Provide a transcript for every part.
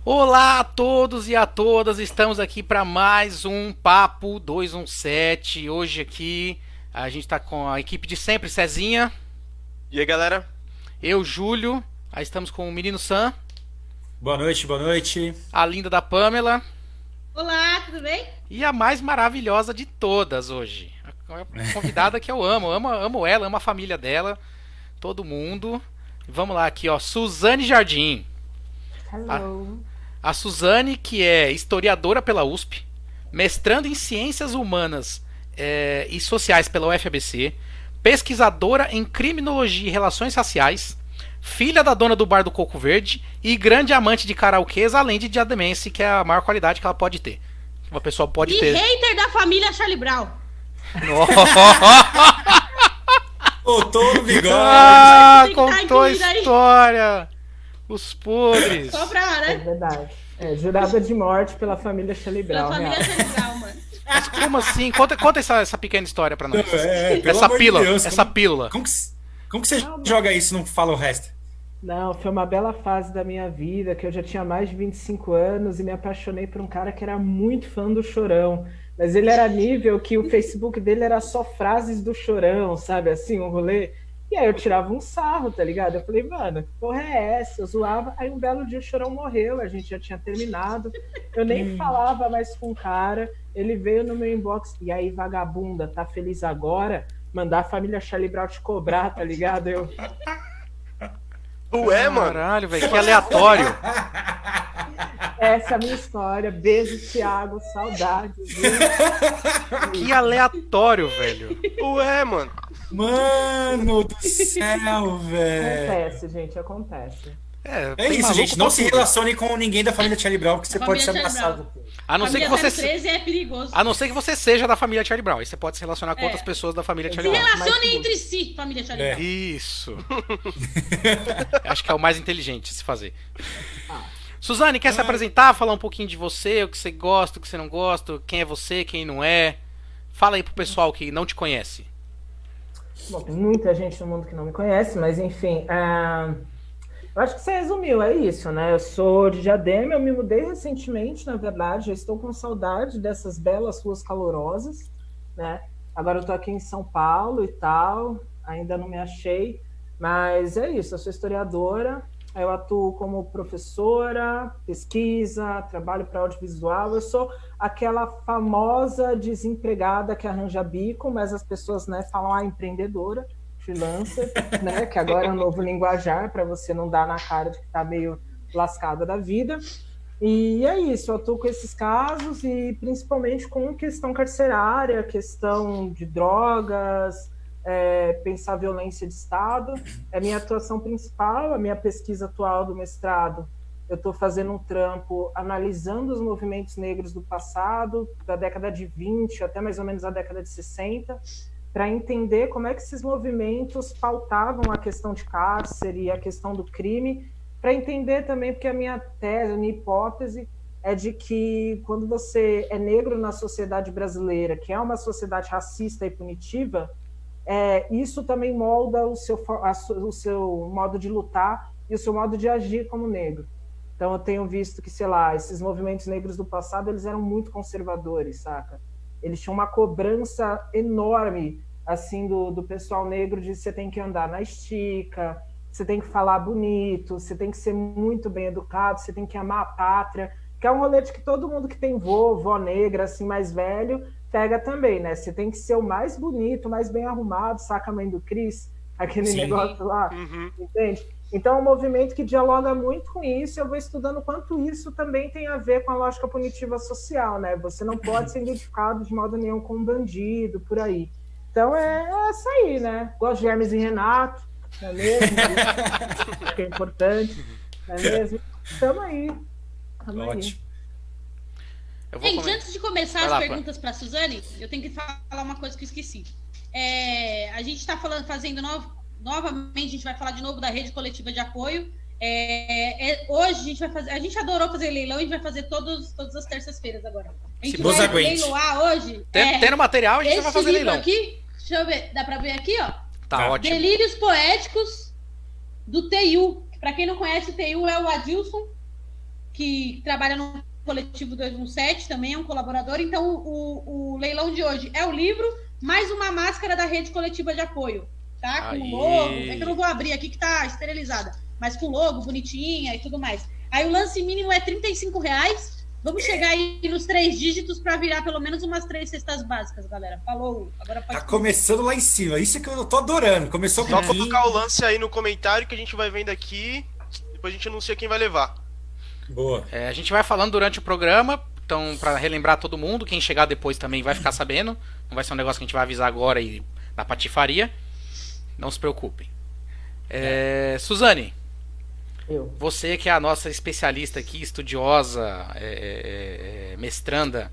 Olá a todos e a todas, estamos aqui para mais um Papo 217. Hoje aqui a gente está com a equipe de sempre, Cezinha, E aí, galera? eu, Júlio, aí estamos com o Menino Sam, Boa noite, boa noite. a linda da Pamela Olá, tudo bem? e a mais maravilhosa de todas hoje. A convidada que eu amo ela, amo a família dela, todo mundo. Vamos lá aqui, ó, Suzane Jardim. A, Hello. a Suzane, que é historiadora pela USP, mestrando em Ciências Humanas e Sociais pela UFABC, pesquisadora em Criminologia e Relações Raciais, filha da dona do bar do Coco Verde e grande amante de karaokês, além de diademense, que é a maior qualidade que ela pode ter. Uma pessoa pode E ter. hater da família Charlie Brown. Voltou no bigode. Ah, Tem que tá contou a incluído aí. história. Os podres. Só pra, É né? verdade. Jurada de morte pela família Shelley Pela Brown, família real. Charlie Brown, mano. Mas como assim? Conta essa pequena história pra nós. Pelo Essa amor de pílula, Deus, essa pílula. como que você joga isso e não fala o resto? Não, foi uma bela fase da minha vida, que eu já tinha mais de 25 anos e me apaixonei por um cara que era muito fã do Chorão. Mas ele era nível que o Facebook dele era só frases do Chorão, sabe? Assim, um rolê. E aí eu tirava um sarro, tá ligado? Eu falei, mano, que porra é essa? Eu zoava. Aí um belo dia o Chorão morreu, a gente já tinha terminado. Eu nem falava mais com o cara. Ele veio no meu inbox. E aí, vagabunda, tá feliz agora? Mandar a família Charlie Brown te cobrar, tá ligado? Eu, Ué, mano? Caralho, velho, que aleatório. essa é a minha história. Beijo, Thiago. Saudades. Viu? Que aleatório, velho. Ué, mano? Mano do céu, velho. Acontece, gente, acontece. É tem isso, maluco gente. Não pra se tudo. relacione com ninguém da família Charlie Brown, que você Da pode ser família Charlie ameaçado. A não ser que Família você 013 é perigoso. A não ser que você seja da família Charlie Brown. Aí você pode se relacionar com É. outras pessoas da família Se Charlie Brown. relacionem entre si, família Charlie É. Brown. Isso. Acho que é o mais inteligente de se fazer. Ah. Suzane, quer se apresentar? Falar um pouquinho de você, o que você gosta, o que você não gosta, quem é você, quem não é. Fala aí pro pessoal que não te conhece. Bom, tem muita gente no mundo que não me conhece, mas enfim. Eu acho que você resumiu, é isso, né? Eu sou de Diadema, eu me mudei recentemente, na verdade, já estou com saudade dessas belas ruas calorosas, né? Agora eu tô aqui em São Paulo e tal, ainda não me achei, mas é isso, eu sou historiadora, eu atuo como professora, pesquisa, trabalho para audiovisual, eu sou aquela famosa desempregada que arranja bico, mas as pessoas, né, falam, empreendedora, freelancer, né? Que agora é um novo linguajar para você não dar na cara de que está meio lascada da vida. E é isso, eu atuo com esses casos e principalmente com questão carcerária, questão de drogas, pensar violência de Estado. É a minha atuação principal, a minha pesquisa atual do mestrado. Eu estou fazendo um trampo analisando os movimentos negros do passado, da década de 20 até mais ou menos a década de 60, para entender como é que esses movimentos pautavam a questão de cárcere e a questão do crime, para entender também, porque a minha tese, a minha hipótese é de que quando você é negro na sociedade brasileira, que é uma sociedade racista e punitiva, isso também molda o seu modo de lutar e o seu modo de agir como negro. Então eu tenho visto que, sei lá, esses movimentos negros do passado, eles eram muito conservadores, saca? Eles tinham uma cobrança enorme, assim, do pessoal negro de você tem que andar na estica, você tem que falar bonito, você tem que ser muito bem educado, você tem que amar a pátria, que é um rolê de que todo mundo que tem vó negra, assim, mais velho, pega também, né? Você tem que ser o mais bonito, mais bem arrumado, saca a mãe do Cris, aquele Sim. negócio lá, Uhum. entende? Então é um movimento que dialoga muito com isso, eu vou estudando quanto isso também tem a ver com a lógica punitiva social, né? Você não pode ser identificado de modo nenhum como um bandido, por aí. Então é essa aí, né? Gosto de Hermes e Renato, não é mesmo? Que é importante, não é mesmo? Tamo aí. Ótimo. Eu vou Gente, comer. antes de começar Vai as lá, perguntas para Suzane, eu tenho que falar uma coisa que eu esqueci. A gente está fazendo novamente, a gente vai falar de novo da rede coletiva de apoio. Hoje a gente vai fazer. A gente adorou fazer leilão e a gente vai fazer todas as terças-feiras agora. A gente Se Deus vai aguente. leiloar hoje. Tendo material, a gente vai Esse fazer livro leilão. aqui, deixa eu ver, dá para ver aqui, ó. Tá ótimo. Delírios Poéticos do TU. Para quem não conhece, o TU é o Adilson que trabalha no Coletivo 217, também é um colaborador. Então, o leilão de hoje é o livro, mais uma máscara da Rede Coletiva de Apoio, tá? Com o logo, é que eu não vou abrir aqui que tá esterilizada, mas com logo, bonitinha e tudo mais. Aí o lance mínimo é R$35. Vamos chegar aí nos 3 dígitos para virar pelo menos umas 3 cestas básicas, galera. Falou. Agora pode. Tá começando lá em cima. Isso é que eu tô adorando. Começou com Só colocar o lance aí no comentário que a gente vai vendo aqui. Depois a gente anuncia quem vai levar. Boa. A gente vai falando durante o programa, então para relembrar todo mundo, quem chegar depois também vai ficar sabendo. Não vai ser um negócio que a gente vai avisar agora e na patifaria. Não se preocupem. Suzane, você que é a nossa especialista aqui, estudiosa, mestranda.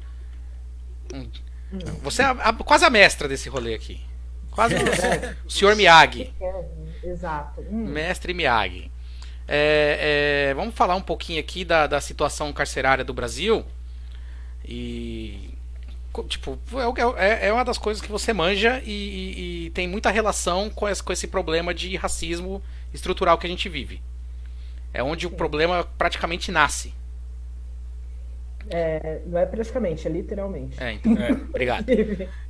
Você é quase a mestra desse rolê aqui. Quase o senhor Miyagi. Exato. Mestre Miyagi. Vamos falar um pouquinho aqui da situação carcerária do Brasil. E tipo, é uma das coisas que você manja e tem muita relação com esse problema de racismo estrutural que a gente vive. É onde o problema praticamente nasce. Não é praticamente, é literalmente. Então, obrigado.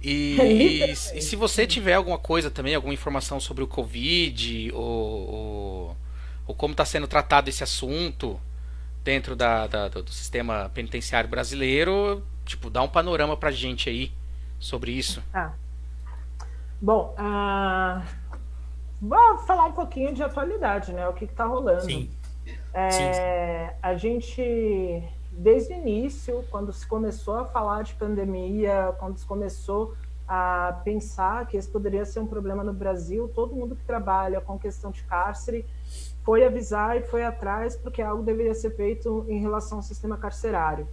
E se você tiver alguma coisa também, alguma informação sobre o Covid ou como está sendo tratado esse assunto dentro do sistema penitenciário brasileiro, tipo, dá um panorama pra gente aí sobre isso. Bom, vou falar um pouquinho de atualidade, né? O que está rolando. Sim. A gente, desde o início, quando se começou a falar de pandemia, quando se começou a pensar que esse poderia ser um problema no Brasil, todo mundo que trabalha com questão de cárcere foi avisar e foi atrás, porque algo deveria ser feito em relação ao sistema carcerário.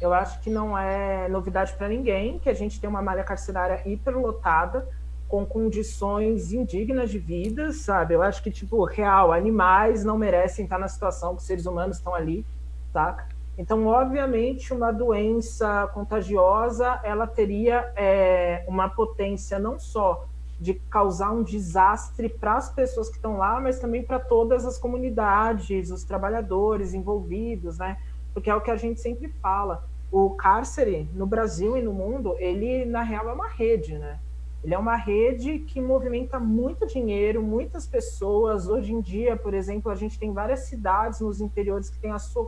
Eu acho que não é novidade para ninguém que a gente tem uma malha carcerária hiperlotada, com condições indignas de vida, sabe? Eu acho que, tipo, real, animais não merecem estar na situação que os seres humanos estão ali, saca? Então, obviamente, uma doença contagiosa, ela teria uma potência não só de causar um desastre para as pessoas que estão lá, mas também para todas as comunidades, os trabalhadores envolvidos, né? Porque é o que a gente sempre fala. O cárcere, no Brasil e no mundo, ele, na real, é uma rede, né? Ele é uma rede que movimenta muito dinheiro, muitas pessoas. Hoje em dia, por exemplo, a gente tem várias cidades nos interiores que têm a sua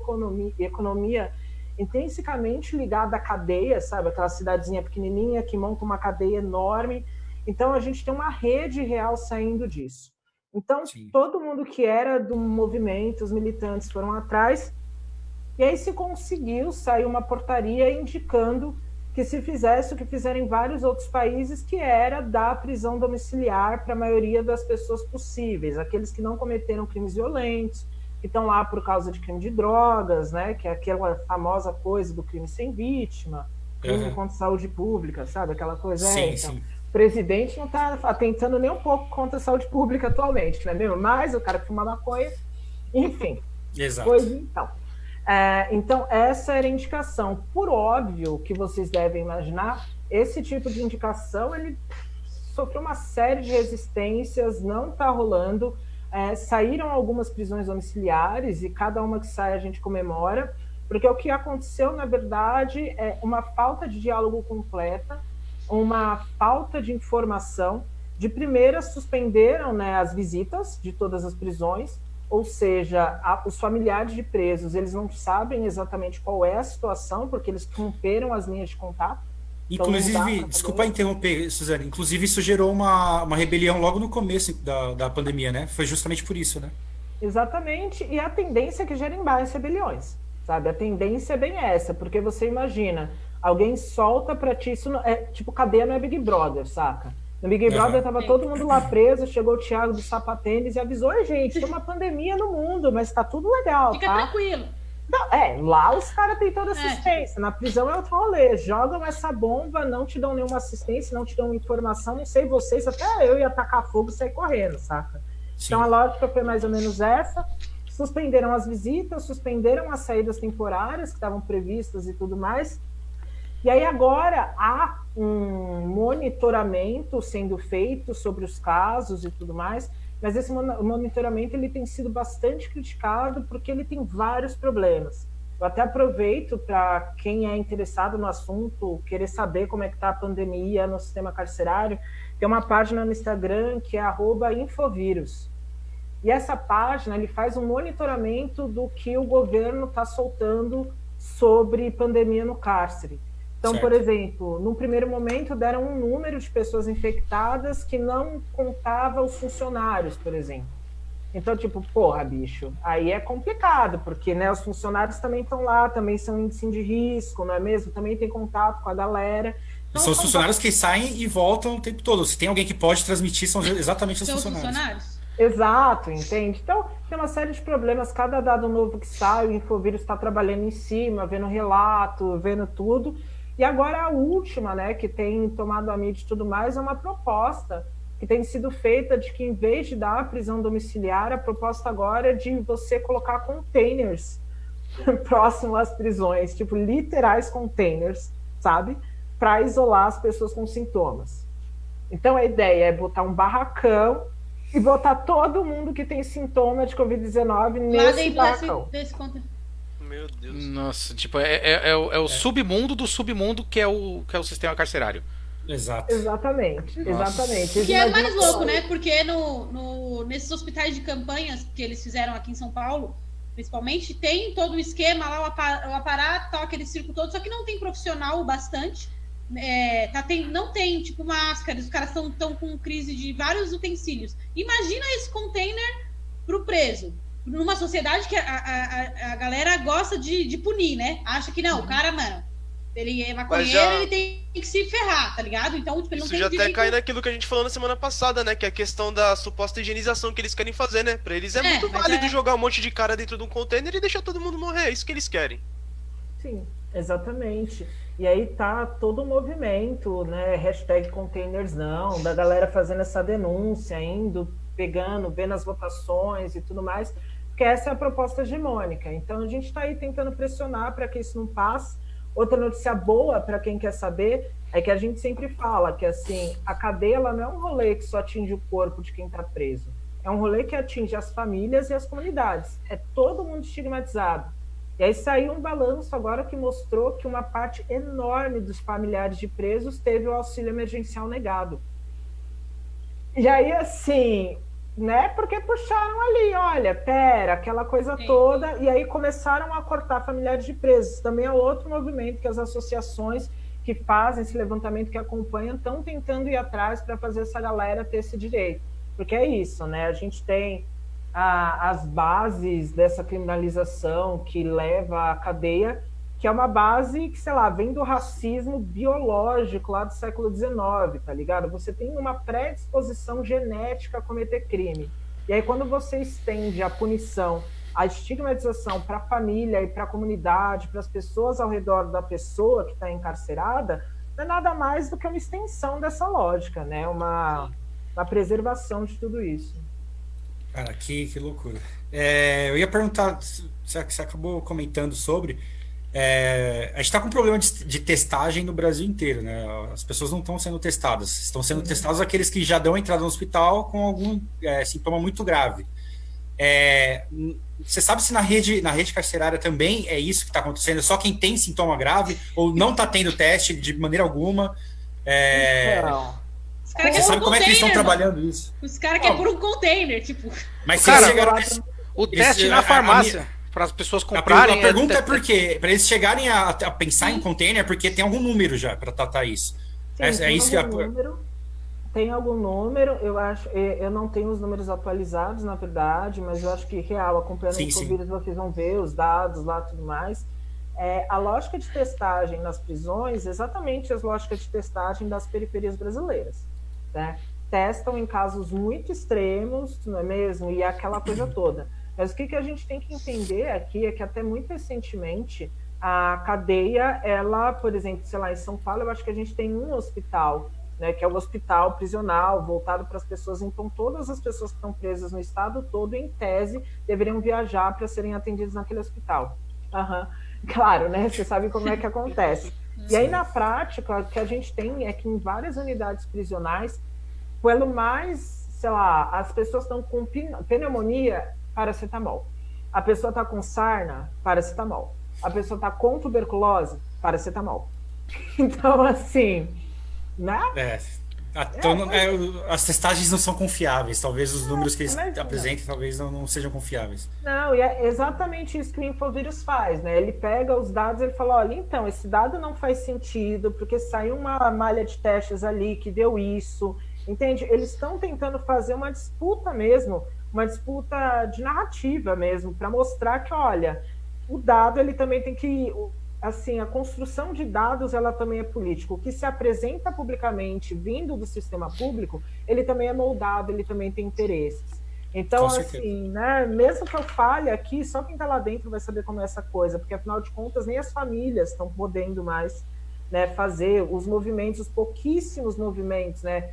economia intrinsecamente ligada à cadeia, sabe? Aquela cidadezinha pequenininha que monta uma cadeia enorme. Então, a gente tem uma rede real saindo disso. Então, Sim. Todo mundo que era do movimento, os militantes foram atrás, e aí se conseguiu sair uma portaria indicando que se fizesse o que fizeram em vários outros países, que era dar prisão domiciliar para a maioria das pessoas possíveis, aqueles que não cometeram crimes violentos, que estão lá por causa de crime de drogas, né, que é aquela famosa coisa do crime sem vítima, crime contra a saúde pública, sabe, aquela coisa. Sim, então, sim. o presidente não está atentando nem um pouco contra a saúde pública atualmente, não é mesmo? Mas o cara que fuma maconha, enfim. Exato. Pois então. Então, essa era a indicação. Por óbvio que vocês devem imaginar, esse tipo de indicação, ele sofreu uma série de resistências, não está rolando. Saíram algumas prisões domiciliares e cada uma que sai a gente comemora, porque o que aconteceu, na verdade, é uma falta de diálogo completa, uma falta de informação. De primeira, suspenderam, né, as visitas de todas as prisões, ou seja, os familiares de presos, eles não sabem exatamente qual é a situação, porque eles romperam as linhas de contato. Inclusive, desculpa interromper, Suzane, inclusive isso gerou uma rebelião logo no começo da pandemia, né? Foi justamente por isso, né? Exatamente, e a tendência é que gerem mais rebeliões, sabe? A tendência é bem essa, porque você imagina, alguém solta pra ti, isso não, tipo, cadeia não é Big Brother, saca? No Big Brother tava todo mundo lá preso, chegou o Thiago do sapatênis e avisou: oi, gente, tem uma pandemia no mundo, mas tá tudo legal, Fica tá? tranquilo. Não, lá os caras têm toda assistência, na prisão é outro rolê, jogam essa bomba, não te dão nenhuma assistência, não te dão informação, não sei vocês, até eu ia atacar fogo e sair correndo, saca? Sim. Então a lógica foi mais ou menos essa. Suspenderam as visitas, suspenderam as saídas temporárias que estavam previstas e tudo mais. E aí agora há um monitoramento sendo feito sobre os casos e tudo mais, mas esse monitoramento ele tem sido bastante criticado porque ele tem vários problemas. Eu até aproveito para quem é interessado no assunto, querer saber como é que está a pandemia no sistema carcerário, tem uma página no Instagram que é @infovírus. E essa página ele faz um monitoramento do que o governo está soltando sobre pandemia no cárcere. Então, Certo. por exemplo, num primeiro momento deram um número de pessoas infectadas que não contava os funcionários, por exemplo. Então, tipo, porra, bicho, aí é complicado, porque, né, os funcionários também estão lá, também são índice de risco, não é mesmo? Também tem contato com a galera. E são os funcionários que saem e voltam o tempo todo. Se tem alguém que pode transmitir, são exatamente os São os funcionários. funcionários? Exato, entende? Então, tem uma série de problemas, cada dado novo que sai, o Infovírus está trabalhando em cima, vendo relato, vendo tudo. E agora a última, né, que tem tomado a mídia e tudo mais, é uma proposta que tem sido feita de que, em vez de dar a prisão domiciliar, a proposta agora é de você colocar containers próximo às prisões, tipo, literais containers, sabe? Para isolar as pessoas com sintomas. Então, a ideia é botar um barracão e botar todo mundo que tem sintoma de Covid-19 Lá nesse dentro barracão. desse conta. Meu Deus. Nossa, tipo, é o submundo do submundo que é o sistema carcerário. Exato. Exatamente, exatamente. Que é Imagina mais louco, só. né? Porque nesses hospitais de campanhas que eles fizeram aqui em São Paulo, principalmente, tem todo o esquema lá, o aparato, tal, aquele circo todo, só que não tem profissional o bastante. Não tem, tipo, máscaras, os caras estão com crise de vários utensílios. Imagina esse container pro preso. Numa sociedade que a galera gosta de punir, né? Acha que não, o cara, mano, ele é maconheiro, ele tem que se ferrar, tá ligado? Então, tipo, ele não Isso tem já até direito... cai naquilo que a gente falou na semana passada, né? Que é a questão da suposta higienização que eles querem fazer, né? Pra eles é muito mas válido jogar um monte de cara dentro de um container e deixar todo mundo morrer. É isso que eles querem. Sim, exatamente. E aí tá todo o movimento, né? Hashtag containers não, da galera fazendo essa denúncia, indo, pegando, vendo as votações e tudo mais, porque essa é a proposta hegemônica. Então a gente está aí tentando pressionar para que isso não passe. Outra notícia boa para quem quer saber é que a gente sempre fala que assim, a cadeia ela não é um rolê que só atinge o corpo de quem está preso. É um rolê que atinge as famílias e as comunidades. É todo mundo estigmatizado. E aí saiu um balanço agora que mostrou que uma parte enorme dos familiares de presos teve o auxílio emergencial negado. E aí, assim, né? Porque puxaram ali, olha, pera, aquela coisa toda, e aí começaram a cortar familiares de presos. Também é outro movimento que as associações que fazem esse levantamento, que acompanham, estão tentando ir atrás para fazer essa galera ter esse direito. Porque é isso, né? A gente tem as bases dessa criminalização que leva à cadeia, que é uma base que, sei lá, vem do racismo biológico lá do século XIX, tá ligado? Você tem uma predisposição genética a cometer crime. E aí, quando você estende a punição, a estigmatização para a família e para a comunidade, para as pessoas ao redor da pessoa que está encarcerada, não é nada mais do que uma extensão dessa lógica, né? Uma preservação de tudo isso. Cara, que loucura. Eu ia perguntar, você acabou comentando sobre... a gente está com um problema de testagem no Brasil inteiro, né? As pessoas não estão sendo testadas. Estão sendo testados aqueles que já dão entrada no hospital com algum sintoma muito grave. Você sabe se na rede carcerária também é isso que está acontecendo? É só quem tem sintoma grave ou não está tendo teste de maneira alguma? Você sabe como é que eles estão trabalhando isso? Os caras querem por um container, tipo... Mas se Cara, eles chegaram o teste na farmácia, para as pessoas comprarem... A pergunta é por quê? Para eles chegarem a pensar em container, é porque tem algum número já para tratar isso. Sim, é isso que tem algum número, eu não tenho os números atualizados, na verdade, mas eu acho que real, acompanhando o Infovírus, vocês vão ver os dados lá e tudo mais. A lógica de testagem nas prisões, exatamente as lógicas de testagem das periferias brasileiras, né? Testam em casos muito extremos, não é mesmo? E aquela coisa toda. Mas o que a gente tem que entender aqui é que até muito recentemente a cadeia, ela, por exemplo, sei lá, em São Paulo, eu acho que a gente tem um hospital, né, que é o hospital prisional, voltado para as pessoas. Então, todas as pessoas que estão presas no estado todo, em tese, deveriam viajar para serem atendidas naquele hospital. Claro, né? Você sabe como é que acontece. E aí, na prática, o que a gente tem é que em várias unidades prisionais, pelo mais, sei lá, as pessoas estão com pneumonia, paracetamol. A pessoa está com sarna, paracetamol. A pessoa está com tuberculose? Paracetamol. Então, assim, né? As testagens não são confiáveis. Talvez os números que eles mas não. apresentem talvez não sejam confiáveis. Não, e é exatamente isso que o Infovírus faz, né? Ele pega os dados e ele fala, olha, então, esse dado não faz sentido, porque saiu uma malha de testes ali que deu isso, entende? Eles estão tentando fazer uma disputa mesmo, uma disputa de narrativa mesmo, para mostrar que, olha, o dado, ele também tem que... Assim, a construção de dados, ela também é política. O que se apresenta publicamente, vindo do sistema público, ele também é moldado, ele também tem interesses. Então, assim, né, mesmo que eu fale aqui, só quem está lá dentro vai saber como é essa coisa, porque, afinal de contas, nem as famílias estão podendo mais, né, fazer os movimentos, os pouquíssimos movimentos, né,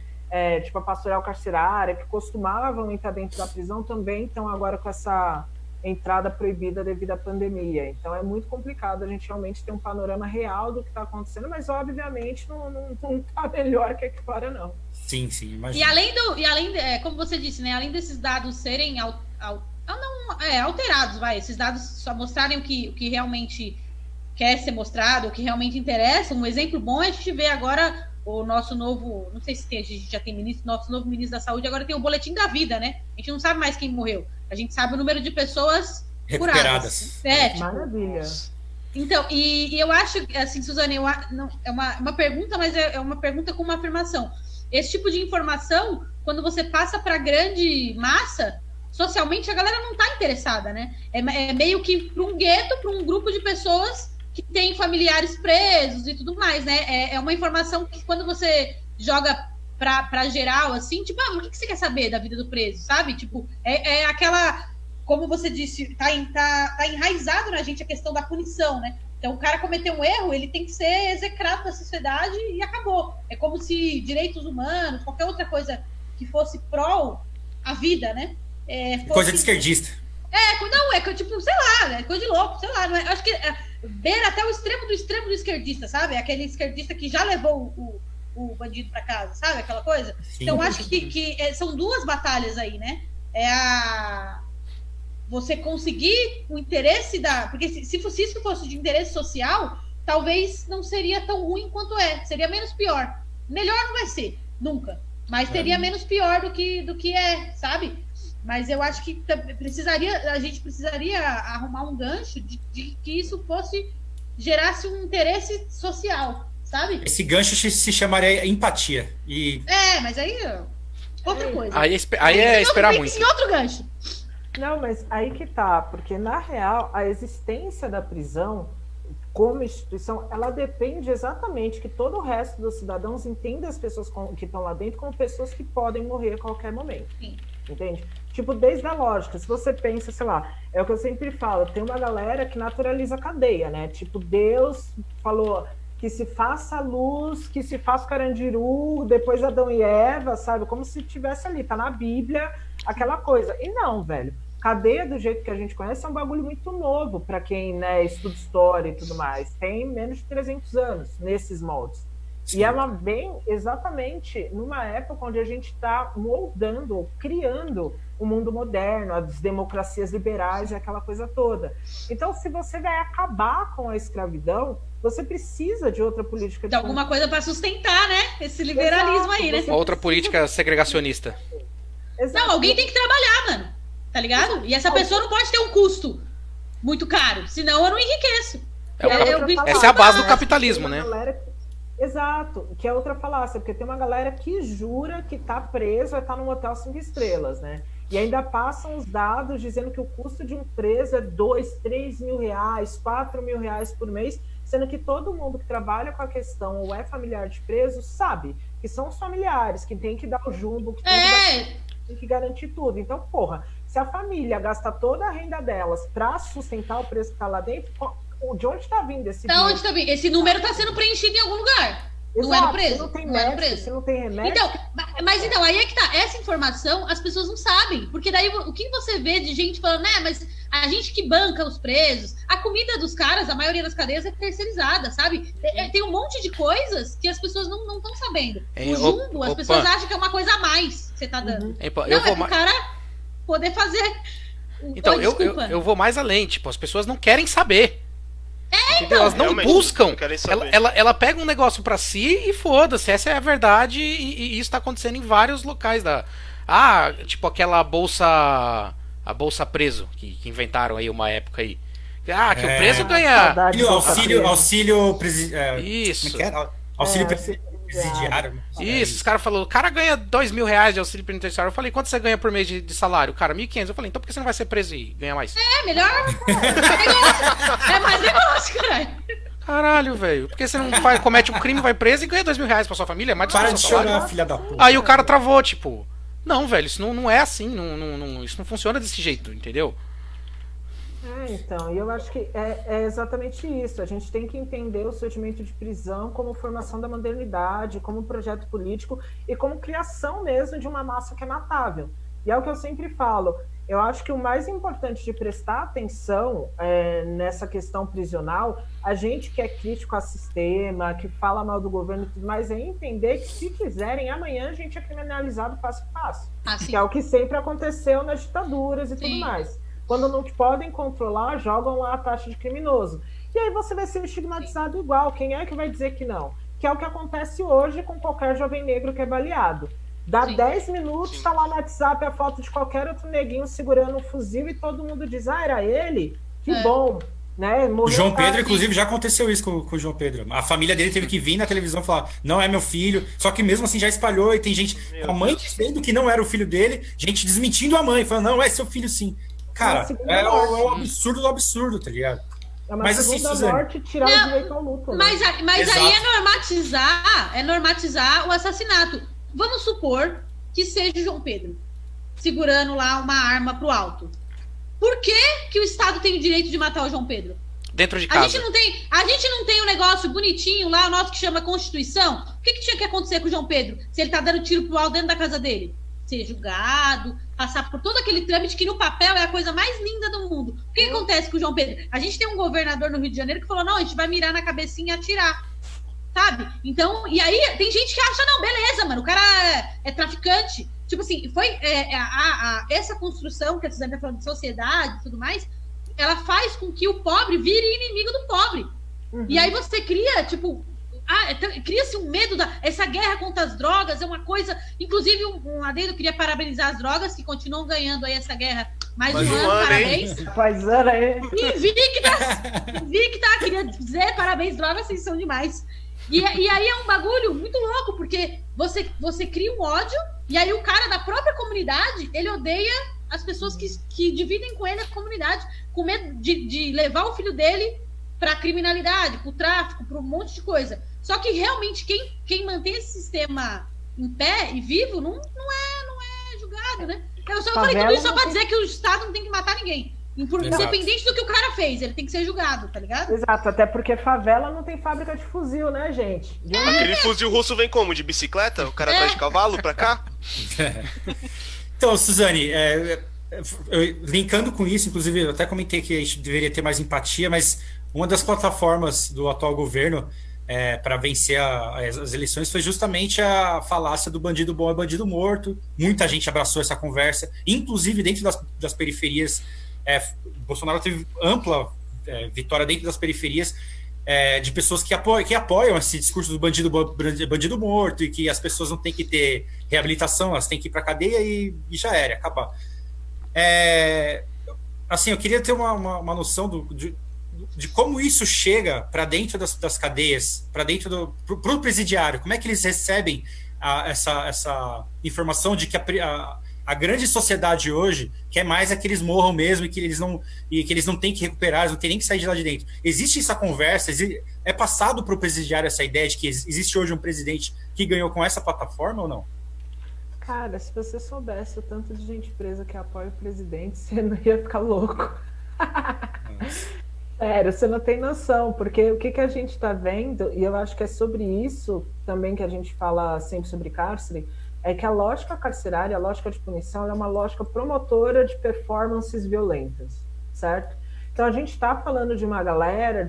tipo a pastoral carcerária, que costumavam entrar dentro da prisão, também estão agora com essa entrada proibida devido à pandemia. Então é muito complicado a gente realmente ter um panorama real do que está acontecendo, mas obviamente não está melhor que aqui fora, não. Sim, imagina. E além como você disse, né, além desses dados serem alterados, esses dados só mostrarem o que realmente quer ser mostrado, o que realmente interessa. Um exemplo bom é a gente ver agora o nosso novo, não sei se a gente já tem ministro, nosso novo ministro da Saúde agora tem o boletim da vida, né? A gente não sabe mais quem morreu. A gente sabe o número de pessoas recuperadas. Curadas. Maravilha. Então, e eu acho, assim, Suzane, é uma pergunta, mas é uma pergunta com uma afirmação. Esse tipo de informação, quando você passa para grande massa, socialmente a galera não está interessada, né? É meio que para um gueto, para um grupo de pessoas que tem familiares presos e tudo mais, né? É uma informação que quando você joga para geral, assim, tipo, o que você quer saber da vida do preso, sabe? Tipo, é aquela, como você disse, tá enraizado na gente a questão da punição, né? Então, o cara cometeu um erro, ele tem que ser execrado da sociedade e acabou. É como se direitos humanos, qualquer outra coisa que fosse pró a vida, né? Coisa de esquerdista. Tipo, sei lá, é coisa de louco, sei lá. Não é, acho que beira até o extremo do esquerdista, sabe? Aquele esquerdista que já levou o bandido para casa, sabe? Aquela coisa. Sim. Então, acho que são duas batalhas aí, né? Você conseguir o interesse porque se fosse isso que fosse de interesse social, talvez não seria tão ruim quanto é. Seria menos pior. Melhor não vai ser, nunca. Mas teria menos pior do que é, sabe? Mas eu acho que a gente precisaria arrumar um gancho de que isso gerasse um interesse social, sabe? Esse gancho se chamaria empatia. Mas aí outra coisa. Aí é esperar muito. Em outro gancho. Não, mas aí que tá, porque na real a existência da prisão como instituição, ela depende exatamente que todo o resto dos cidadãos entenda as pessoas que estão lá dentro como pessoas que podem morrer a qualquer momento. Sim. Entende? Tipo, desde a lógica, se você pensa, sei lá, é o que eu sempre falo, tem uma galera que naturaliza a cadeia, né? Tipo, Deus falou que se faça luz, que se faça Carandiru, depois Adão e Eva, sabe? Como se tivesse ali, tá na Bíblia, aquela coisa. E não, velho. Cadeia do jeito que a gente conhece é um bagulho muito novo para quem, né, estuda história e tudo mais. Tem menos de 300 anos nesses moldes. Sim. E ela vem exatamente numa época onde a gente está moldando, ou criando o mundo moderno, as democracias liberais e aquela coisa toda. Então, se você vai acabar com a escravidão, você precisa de outra política. De alguma coisa para sustentar, né? Esse liberalismo. Exato, aí, né? Outra política segregacionista. Exato. Não, alguém tem que trabalhar, mano. Tá ligado? E essa pessoa não pode ter um custo muito caro, senão eu não enriqueço. Essa é a base do capitalismo, né? Exato, que é outra falácia, porque tem uma galera que jura que tá preso, vai estar num hotel 5 estrelas, né? E ainda passam os dados dizendo que o custo de um preso é 2, 3 mil reais, 4 mil reais por mês, sendo que todo mundo que trabalha com a questão ou é familiar de preso sabe que são os familiares, que tem que dar o jumbo, que tem que garantir tudo. Então, porra, se a família gasta toda a renda delas para sustentar o preço que está lá dentro, de onde está vindo esse dinheiro? Onde tá vindo? Esse número está sendo preenchido em algum lugar. Exato, não é no preso. Se não tem médico, se não tem remédio. Então, aí é que tá. Essa informação as pessoas não sabem. Porque daí o que você vê de gente falando, né, mas a gente que banca os presos, a comida dos caras, a maioria das cadeias é terceirizada, sabe? Tem um monte de coisas que as pessoas não estão sabendo. O jumbo, as pessoas acham que é uma coisa a mais que você tá dando. Pro cara poder fazer. Então, eu vou mais além. Tipo, as pessoas não querem saber. entendeu? Elas não Realmente, buscam. não querem saber. Ela pega um negócio pra si e foda-se. Essa é a verdade e isso tá acontecendo em vários locais da. Ah, tipo aquela bolsa. A bolsa preso, que inventaram aí uma época aí. Ah, que o preso ganha. Saudade de Bolsa Presa. Isso. Como é que é? Auxílio presidiário. Isso, os caras falaram, o cara ganha R$2.000 de auxílio penitenciário. Eu falei, quanto você ganha por mês de salário? Cara, 1.500. Eu falei, então por que você não vai ser preso e ganhar mais? Melhor negócio. É mais negócio, caralho. Caralho, velho. Por que você não comete um crime, vai preso e ganha R$2.000 pra sua família? É mais do que Para seu de salário. chorar, filha da puta. Aí o cara travou, tipo, não, velho, isso não é assim, isso não funciona desse jeito, entendeu? Então, e eu acho que é exatamente isso. A gente tem que entender o surgimento de prisão como formação da modernidade, como projeto político e como criação mesmo de uma massa que é matável. E é o que eu sempre falo. Eu acho que o mais importante de prestar atenção nessa questão prisional, a gente que é crítico ao sistema, que fala mal do governo e tudo mais, é entender que se quiserem, amanhã a gente é criminalizado passo a passo. Que é o que sempre aconteceu nas ditaduras e tudo mais. Quando não podem controlar, jogam lá a taxa de criminoso. E aí você vai ser estigmatizado igual. Quem é que vai dizer que não? Que é o que acontece hoje com qualquer jovem negro que é baleado. Dá 10 minutos, tá lá no WhatsApp a foto de qualquer outro neguinho segurando um fuzil e todo mundo diz, era ele? Que bom. Né? O João Pedro, inclusive, já aconteceu isso com o João Pedro. A família dele teve que vir na televisão falar, não é meu filho. Só que mesmo assim já espalhou e tem gente, a mãe dizendo que não era o filho dele, gente desmentindo a mãe, falando, não, é seu filho sim. Cara, é o absurdo do absurdo, tá ligado? É uma segunda morte tirar o direito ao luto. Né? Mas aí é normatizar o assassinato. Vamos supor que seja o João Pedro segurando lá uma arma pro alto. Por que o Estado tem o direito de matar o João Pedro? Dentro de casa. A gente não tem um negócio bonitinho lá, o nosso que chama Constituição. O que tinha que acontecer com o João Pedro se ele tá dando tiro pro alto dentro da casa dele? Ser julgado, passar por todo aquele trâmite que no papel é a coisa mais linda do mundo. O que acontece com o João Pedro? A gente tem um governador no Rio de Janeiro que falou, não, a gente vai mirar na cabecinha e atirar. Sabe? Então, e aí tem gente que acha, não, beleza, mano, o cara é traficante. Tipo assim, foi essa construção que a Suzana tá falando de sociedade e tudo mais, ela faz com que o pobre vire inimigo do pobre. E aí você cria, tipo, cria-se um medo essa guerra contra as drogas é uma coisa, inclusive um adendo, eu queria parabenizar as drogas que continuam ganhando aí essa guerra mais um ano, parabéns. Invicta, queria dizer parabéns, drogas, vocês são demais. E aí é um bagulho muito louco, porque você cria um ódio, e aí o cara da própria comunidade, ele odeia as pessoas que dividem com ele a comunidade, com medo de levar o filho dele pra criminalidade, pro tráfico, pra um monte de coisa. Só que realmente quem mantém esse sistema em pé e vivo não é julgado, né? Eu só falei tudo isso só pra dizer que o Estado não tem que matar ninguém. Independente do que o cara fez, ele tem que ser julgado, tá ligado? Exato, até porque favela não tem fábrica de fuzil, né, gente? Aquele fuzil russo vem como? De bicicleta? O cara traz de cavalo pra cá? Então, Suzane, linkando com isso, inclusive eu até comentei que a gente deveria ter mais empatia, mas uma das plataformas do atual governo para vencer as eleições foi justamente a falácia do bandido bom é bandido morto. Muita gente abraçou essa conversa, inclusive dentro das periferias. Bolsonaro teve ampla vitória dentro das periferias de pessoas que apoiam esse discurso do bandido morto e que as pessoas não têm que ter reabilitação, elas têm que ir para a cadeia e já era, acabar. Assim, eu queria ter uma noção de como isso chega para dentro das cadeias, para dentro pro presidiário, como é que eles recebem essa informação de que a grande sociedade hoje quer mais que eles morram mesmo e que eles não têm que recuperar, eles não têm nem que sair de lá de dentro. Existe essa conversa, é passado para o presidiário essa ideia de que existe hoje um presidente que ganhou com essa plataforma ou não? Cara, se você soubesse o tanto de gente presa que apoia o presidente, você não ia ficar louco. Sério, você não tem noção, porque o que a gente está vendo, e eu acho que é sobre isso também que a gente fala sempre sobre cárcere, é que a lógica carcerária, a lógica de punição, é uma lógica promotora de performances violentas, certo? Então a gente está falando de uma galera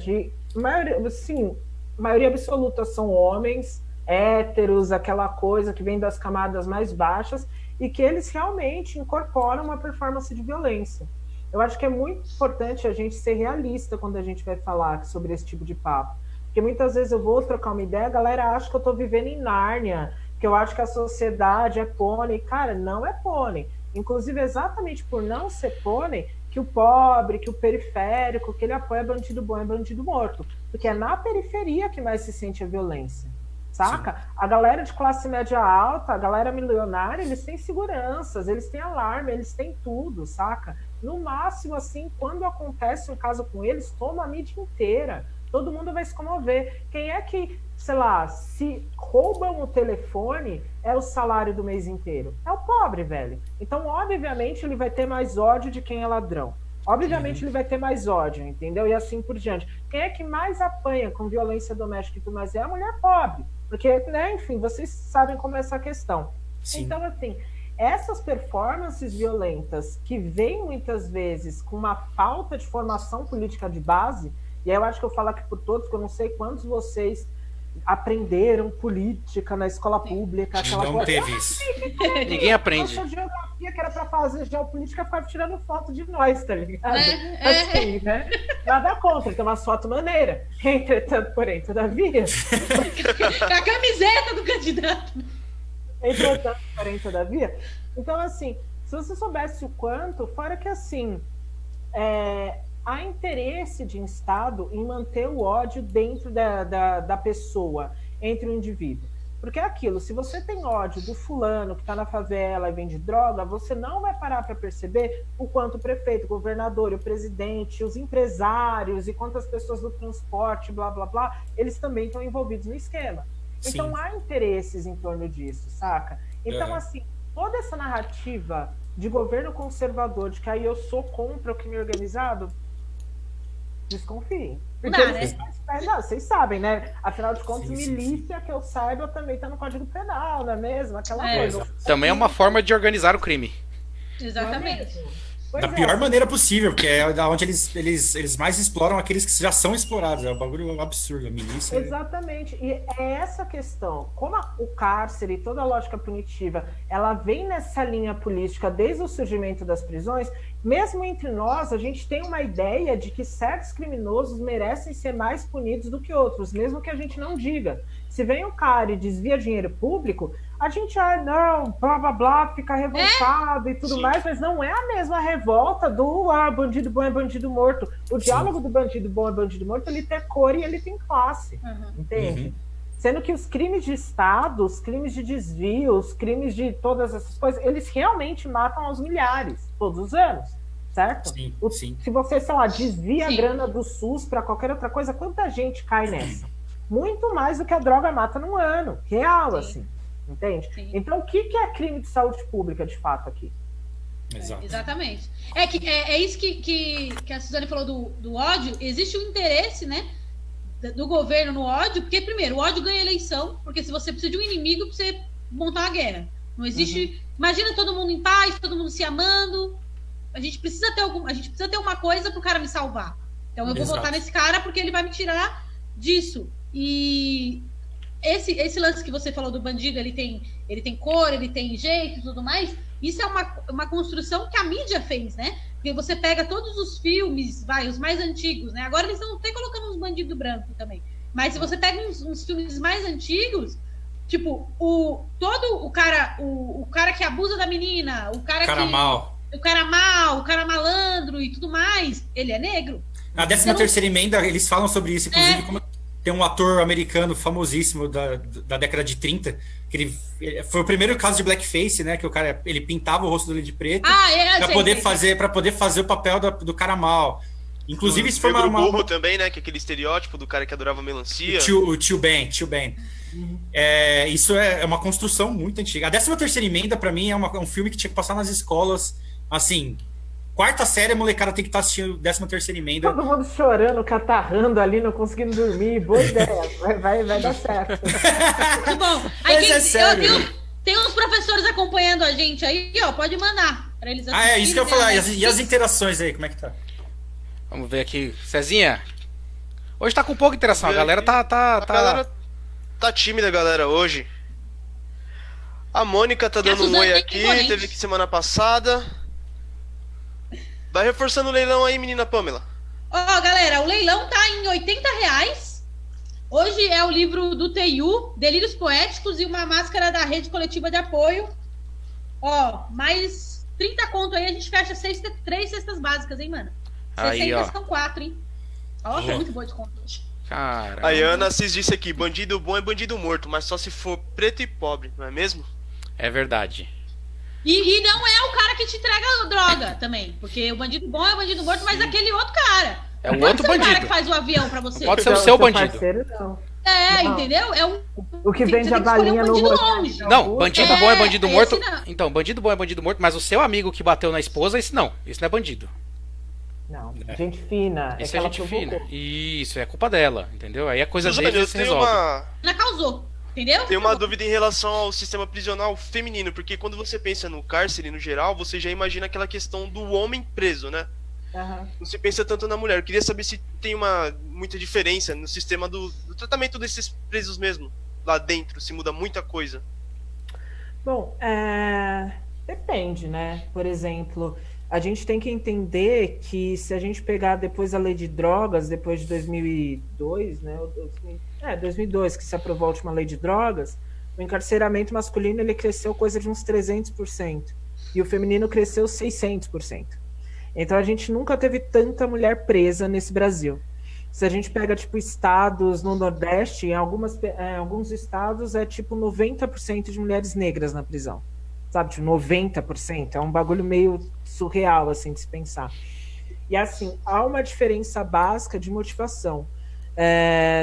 maioria absoluta são homens, héteros, aquela coisa que vem das camadas mais baixas, e que eles realmente incorporam uma performance de violência. Eu acho que é muito importante a gente ser realista quando a gente vai falar sobre esse tipo de papo. Porque muitas vezes eu vou trocar uma ideia, a galera acha que eu estou vivendo em Nárnia, que eu acho que a sociedade é pônei. Cara, não é pônei. Inclusive, exatamente por não ser pônei, que o pobre, que o periférico, que ele apoia bandido bom e bandido morto. Porque é na periferia que mais se sente a violência. Saca? Sim. A galera de classe média alta, a galera milionária, eles têm seguranças, eles têm alarme, eles têm tudo, saca? No máximo, assim, quando acontece um caso com eles, toma a mídia inteira. Todo mundo vai se comover. Quem é que, sei lá, se roubam o telefone, é o salário do mês inteiro? É o pobre, velho. Então, obviamente, ele vai ter mais ódio de quem é ladrão. Obviamente, ele vai ter mais ódio, entendeu? E assim por diante. Quem é que mais apanha com violência doméstica e tudo mais? É a mulher pobre. Porque, né, enfim, vocês sabem como é essa questão. Sim. Então, assim, essas performances violentas que vêm muitas vezes com uma falta de formação política de base, e aí eu acho que eu falo aqui por todos, porque eu não sei quantos vocês aprenderam política na escola pública. Aquela não coisa. Teve isso. Ninguém aprende. Nossa geografia, que era para fazer geopolítica, ficava tirando foto de nós, tá ligado? Assim, né? Nada contra, tem umas fotos maneiras. Entretanto, porém, todavia. A camiseta do candidato. Entretanto, porém, todavia. Então, assim, se você soubesse o quanto, fora que assim. Há interesse de Estado em manter o ódio dentro da pessoa, entre o indivíduo. Porque é aquilo, se você tem ódio do fulano que está na favela e vende droga, você não vai parar para perceber o quanto o prefeito, o governador, o presidente, os empresários e quantas pessoas do transporte, blá, blá, blá, eles também estão envolvidos no esquema. Sim. Então há interesses em torno disso, saca? Então, assim, toda essa narrativa de governo conservador, de que aí eu sou contra o crime organizado, desconfiem. Porque não, vocês sabem, né? Afinal de contas, milícia, que eu saiba, também tá no Código Penal, não é mesmo? Aquela coisa. Também é uma forma de organizar o crime. Exatamente. Da pior maneira possível, porque é onde eles mais exploram aqueles que já são explorados. É um bagulho absurdo, a milícia. Exatamente. E é essa questão. Como o cárcere e toda a lógica punitiva, ela vem nessa linha política desde o surgimento das prisões, mesmo entre nós, a gente tem uma ideia de que certos criminosos merecem ser mais punidos do que outros, mesmo que a gente não diga. Se vem um cara e desvia dinheiro público, a gente, não, blá, blá, blá, fica revoltado e tudo mais, mas não é a mesma revolta do bandido bom é bandido morto. O diálogo do bandido bom é bandido morto, ele tem cor e ele tem classe, entende? Sendo que os crimes de Estado, os crimes de desvio, os crimes de todas essas coisas, eles realmente matam aos milhares, todos os anos, certo? Sim. Se você, sei lá, desvia a grana do SUS para qualquer outra coisa, quanta gente cai nessa? Muito mais do que a droga mata num ano, real, assim. Entende? Sim. Então, o que é crime de saúde pública, de fato, aqui? Exatamente. É isso que a Suzane falou do ódio. Existe um interesse, né, do governo no ódio, porque, primeiro, o ódio ganha eleição, porque se você precisa de um inimigo para você montar uma guerra. Não existe... Imagina todo mundo em paz, todo mundo se amando. A gente precisa ter uma coisa para o cara me salvar. Então, eu vou votar nesse cara porque ele vai me tirar disso. E... Esse lance que você falou do bandido, ele tem cor, ele tem jeito e tudo mais, isso é uma construção que a mídia fez, né? Porque você pega todos os filmes, os mais antigos, né? Agora eles estão até colocando uns bandidos brancos também. Mas se você pega uns filmes mais antigos, tipo, o cara que abusa da menina, o cara mal, o cara malandro e tudo mais, ele é negro. Na 13ª emenda, eles falam sobre isso, inclusive como tem um ator americano famosíssimo da década de 30, que ele foi o primeiro caso de blackface, né? Que o cara ele pintava o rosto dele de preto para poder fazer o papel do cara mal. Inclusive, isso foi uma burro também, né? Que é aquele estereótipo do cara que adorava melancia. O tio Ben. Isso é uma construção muito antiga. A 13ª emenda, pra mim, é um filme que tinha que passar nas escolas, assim... Quarta série, a molecada tem que estar assistindo 13ª emenda. Todo mundo chorando, catarrando ali, não conseguindo dormir. Boa ideia. Vai dar certo. Muito bom. Aí, sério. Tem uns professores acompanhando a gente aí, ó. Pode mandar pra eles assistirem. É isso que eu ia falar. E as interações aí, como é que tá? Vamos ver aqui. Cezinha. Hoje tá com pouca interação. A galera A galera tá tímida, galera, hoje. A Mônica tá dando um oi aqui. Teve que semana passada. Vai reforçando o leilão aí, menina Pamela. Ó, galera, o leilão tá em R$ 80. Hoje é o livro do TU, Delírios Poéticos e uma máscara da Rede Coletiva de Apoio. Ó, mais 30 conto aí, a gente fecha 3 cestas básicas, hein, mano? Aí, 60 ó. são 4, hein? Ó, foi muito bom esse conto hoje. Caramba. Aí a Ana Assis disse aqui, bandido bom é bandido morto, mas só se for preto e pobre, não é mesmo? É verdade. E não é o cara que te entrega droga também. Porque o bandido bom é o bandido morto, mas aquele outro cara. É um Pode outro ser o cara bandido. que faz o avião pra você. Pode ser o seu bandido. Parceiro, não. É, Não. entendeu? É um. O que Você vende tem a que escolher balinha um no bandido rosto. longe. Não, bandido bom é bandido esse morto. não. Então, bandido bom é bandido morto, mas o seu amigo que bateu na esposa, esse não. Esse não é bandido. Não, gente fina. Esse que é ela gente provocou. fina. Isso, é culpa dela, entendeu? Aí a coisa Suzane, dele eu se tenho resolve. Ela causou. Entendeu? tenho uma dúvida em relação ao sistema prisional feminino, porque quando você pensa no cárcere no geral, você já imagina aquela questão do homem preso, né? Aham. Não se pensa tanto na mulher. Eu queria saber se tem muita diferença no sistema do tratamento desses presos mesmo, lá dentro, se muda muita coisa. Bom, depende, né? Por exemplo, a gente tem que entender que se a gente pegar depois a lei de drogas, depois de 2002, né? 2002 que se aprovou a última lei de drogas, o encarceramento masculino ele cresceu coisa de uns 300% e o feminino cresceu 600%. Então a gente nunca teve tanta mulher presa nesse Brasil. Se a gente pega, tipo, estados no Nordeste, em alguns estados é tipo 90% de mulheres negras na prisão. Sabe, tipo, 90%. É um bagulho meio surreal, assim, de se pensar. E, assim, há uma diferença básica de motivação,